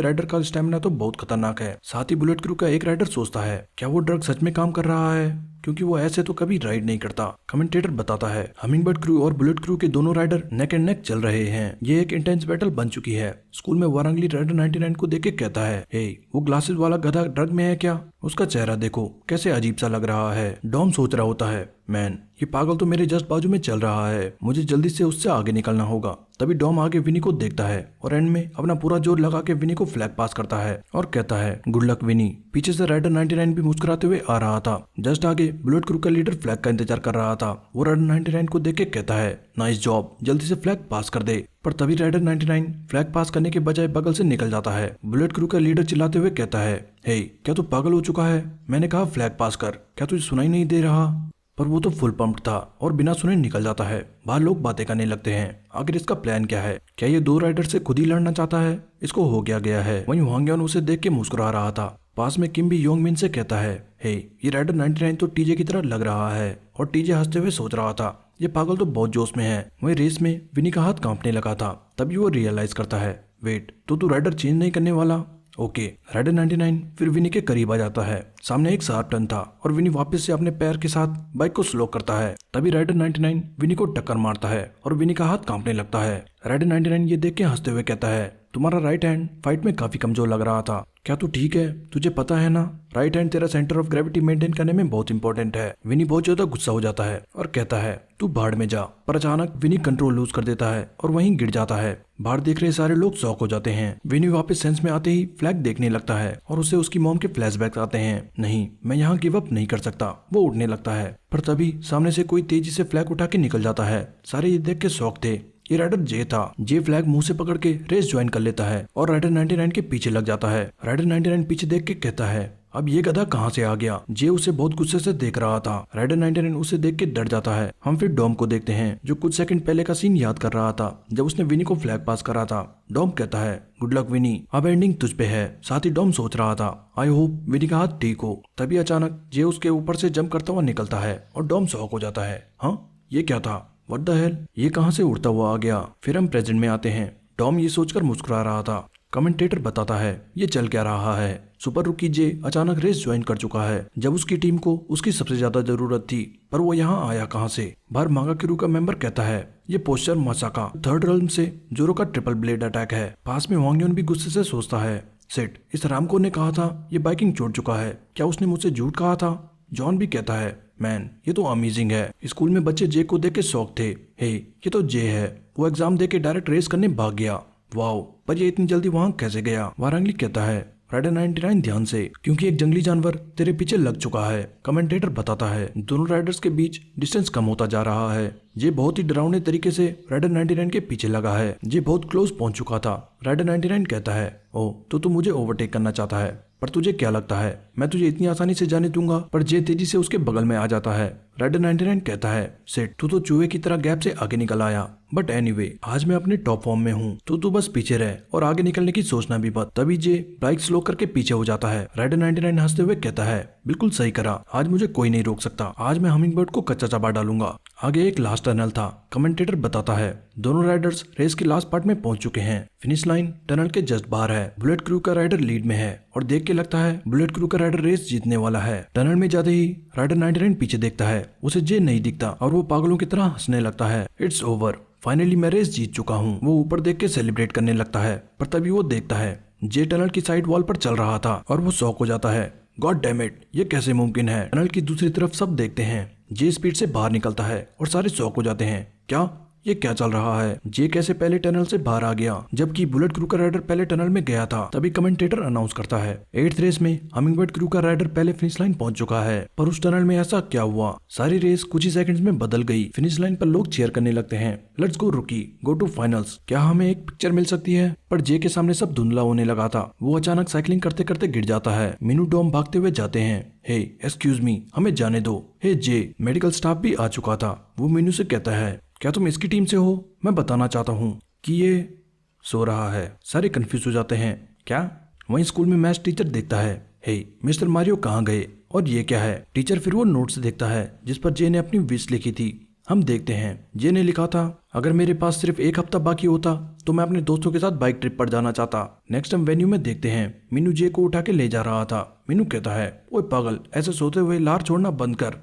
राइडर का स्टेमिना तो बहुत खतरनाक है। साथ ही बुलेट क्रू का एक राइडर सोचता है, क्या वो ड्रग सच में काम कर रहा है, क्योंकि वो ऐसे तो कभी राइड नहीं करता। कमेंटेटर बताता है, हमिंगबर्ड क्रू और बुलेट क्रू के दोनों राइडर नेक एंड नेक चल रहे हैं। ये एक इंटेंस बैटल बन चुकी है। स्कूल में वारंगली राइडर 99 को देख के कहता है, हे वो ग्लासेस वाला गधा ड्रग में है क्या। उसका चेहरा देखो कैसे अजीब सा लग रहा है। डॉम सोच रहा होता है, मैन ये पागल तो मेरे जस्ट बाजू में चल रहा है, मुझे जल्दी से उससे आगे निकलना होगा। तभी डॉम आगे विनी को देखता है और एंड में अपना पूरा जोर लगा के विनी को फ्लैग पास करता है और कहता है, गुड लक विनी। पीछे से राइडर 99 भी मुस्कुराते हुए आ रहा था। जस्ट आगे बुलेट क्रू का लीडर फ्लैग का इंतजार कर रहा था। वो राइडर 99 को देख के कहता है, नाइस जॉब, जल्दी से फ्लैग पास कर दे। पर तभी राइडर 99 फ्लैग पास करने के बजाय बगल से निकल जाता है। बुलेट क्रू का लीडर चिल्लाते हुए कहता है, हे क्या तू पागल हो चुका है, मैंने कहा फ्लैग पास कर, क्या तुझे सुनाई नहीं दे रहा। पर वो तो फुल पंप्ड था और बिना सुने निकल जाता है। बाहर लोग बातें करने लगते हैं, आखिर इसका प्लान क्या है। क्या ये दो राइडर से खुद ही लड़ना चाहता है, इसको हो गया है। वहीं वांग्यान उसे देख के मुस्कुरा रहा था। पास में किम भी योंगमिन से कहता है, हे ये राइडर 99 तो टीजे की तरह लग रहा है। और टीजे हंसते हुए सोच रहा था, ये पागल तो बहुत जोश में है। वहीं रेस में विनी का हाथ कांपने लगा था। तभी वो रियलाइज करता है, वेट तो तू राइडर चेंज नहीं करने वाला। ओके राइडर 99 फिर विनी के करीब आ जाता है। सामने एक शार्प टर्न था और विनी वापस से अपने पैर के साथ बाइक को स्लो करता है। तभी राइडर 99 विनी को टक्कर मारता है और विनी का हाथ कांपने लगता है। राइडर 99 ये देख के हंसते हुए कहता है, तुम्हारा राइट हैंड फाइट में काफी कमजोर लग रहा था, क्या तू ठीक है। तुझे पता है ना राइट हैंड तेरा सेंटर ऑफ ग्रेविटी मेंटेन करने में बहुत इंपॉर्टेंट है। विनी बहुत ज्यादा गुस्सा हो जाता है और कहता है, तू भाड़ में जा। पर अचानक विनी कंट्रोल लूज कर देता है और वहीं गिर जाता है। बाहर देख रहे सारे लोग शॉक हो जाते हैं। विनी वापस सेंस में आते ही फ्लैग देखने लगता है और उसे उसकी मॉम के फ्लैशबैक आते हैं। नहीं मैं यहाँ गिव अप नहीं कर सकता। वो उठने लगता है पर तभी सामने से कोई तेजी से फ्लैग उठा के निकल जाता है। सारे ये देख के शॉक थे। ये राइडर जे था। जे फ्लैग मुंह से पकड़ के रेस ज्वाइन कर लेता है और राइडर 99 के पीछे लग जाता है। राइडर 99 पीछे देख के कहता है, अब ये गधा कहाँ से आ गया? जे उसे बहुत गुस्से से देख रहा था। राइडर 99 उसे देख के डर जाता है। हम फिर डॉम को देखते हैं जो कुछ सेकंड पहले का सीन याद कर रहा था जब उसने विनी को फ्लैग पास करा था। डॉम कहता है गुड लक विनी, अब एंडिंग तुझ पे है। साथ ही डॉम सोच रहा था आई होप विनी का हाथ ठीक हो। तभी अचानक जे उसके ऊपर से जंप करता हुआ निकलता है और डॉम शॉक हो जाता है। हाँ, ये क्या था? व्हाट द हेल, ये कहाँ से उड़ता हुआ आ गया? फिर हम प्रेजेंट में आते हैं। टॉम ये सोचकर मुस्कुरा रहा था। कमेंटेटर बताता है ये चल क्या रहा है? सुपर रूकी जे अचानक रेस ज्वाइन कर चुका है जब उसकी टीम को उसकी सबसे ज्यादा जरूरत थी, पर वो यहाँ आया कहाँ से? बाहर मांगा क्रू का मेंबर कहता है ये पोस्चर मसाका थर्ड रल्म से जोरो का ट्रिपल ब्लेड अटैक है। पास में वांग यून भी गुस्से से सोचता है सेट, इस रामको ने कहा था ये बाइकिंग छोड़ चुका है, क्या उसने मुझसे झूठ कहा था? जॉन भी कहता है मैन ये तो अमेजिंग है। स्कूल में बच्चे जे को देख के शौक थे। हे ये तो जे है, वो एग्जाम दे के डायरेक्ट रेस करने भाग गया। वाओ, पर ये इतनी जल्दी वहां कैसे गया? वारंगली कहता है राइडर 99 ध्यान से, क्योंकि एक जंगली जानवर तेरे पीछे लग चुका है। कमेंटेटर बताता है दोनों राइडर्स के बीच डिस्टेंस कम होता जा रहा है। ये बहुत ही डरावने तरीके से राइडर 99 के पीछे लगा है। ये बहुत क्लोज पहुंच चुका था। राइडर 99 कहता है ओ तो तू मुझे ओवरटेक करना चाहता है, पर तुझे क्या लगता है मैं तुझे इतनी आसानी से जाने दूंगा? पर जे तेजी से उसके बगल में आ जाता है। राइडर 99 कहता है सेट, तू तो चूहे की तरह गैप से आगे निकल आया, बट एनीवे आज मैं अपने टॉप फॉर्म में हूँ, तो तू बस पीछे रह और आगे निकलने की सोचना भी मत। तभी जे बाइक स्लो करके पीछे हो जाता है। राइडर 99 हंसते हुए कहता है बिल्कुल सही करा, आज मुझे कोई नहीं रोक सकता, आज मैं हमिंगबर्ड को कच्चा चबा डालूंगा। आगे एक लास्ट टनल था। कमेंटेटर बताता है दोनों राइडर्स रेस के लास्ट पार्ट में पहुंच चुके हैं। फिनिश लाइन टनल के जस्ट बाहर है। बुलेट क्रू का राइडर लीड में है और देख के लगता है बुलेट क्रू का राइडर रेस जीतने वाला है। टनल में जाते ही राइडर 99 पीछे देखता है, उसे जे नहीं दिखता और वो पागलों की तरह हंसने लगता है। इट्स ओवर, फाइनली मैं रेस जीत चुका हूँ। वो ऊपर देख के सेलिब्रेट करने लगता है, पर तभी वो देखता है जे टनल की साइड वॉल पर चल रहा था और वो शॉक हो जाता है। गॉड डैम इट, ये कैसे मुमकिन है? टनल की दूसरी तरफ सब देखते हैं। जे स्पीड से बाहर निकलता है और सारे शॉक हो जाते हैं। क्या ये क्या चल रहा है? जे कैसे पहले टनल से बाहर आ गया जबकि बुलेट क्रू का राइडर पहले टनल में गया था? तभी कमेंटेटर अनाउंस करता है 8th रेस में हमिंगबर्ड क्रू का राइडर पहले फिनिश लाइन पहुंच चुका है। पर उस टनल में ऐसा क्या हुआ? सारी रेस कुछ ही सेकंड्स में बदल गई। फिनिश लाइन पर लोग चीयर करने लगते हैं। लेट्स गो रुकी, गो टू फाइनल्स। क्या हमें एक पिक्चर मिल सकती है? पर जे के सामने सब धुंधला होने लगा था। वो अचानक साइकिलिंग करते करते गिर जाता है। मीनू डॉम भागते हुए जाते हैं। हे एक्सक्यूज मी, हमें जाने दो। हे जे, मेडिकल स्टाफ भी आ चुका था। वो मीनू से कहता है क्या तुम इसकी टीम से हो? मैं बताना चाहता हूँ कि ये सो रहा है। सारे कंफ्यूज हो जाते हैं। क्या? वहीं स्कूल में मैथ्स टीचर देखता है हे मिस्टर मारियो कहाँ गए और ये क्या है? टीचर फिर वो नोट्स देखता है जिस पर जे ने अपनी विश लिखी थी। हम देखते हैं जे ने लिखा था अगर मेरे पास सिर्फ एक हफ्ता बाकी होता तो मैं अपने दोस्तों के साथ बाइक ट्रिप पर जाना चाहता। नेक्स्ट हम वेन्यू में देखते हैं मीनू जे को उठा के ले जा रहा था। मीनू कहता है ओए पागल, ऐसे सोते हुए लार छोड़ना बंद कर।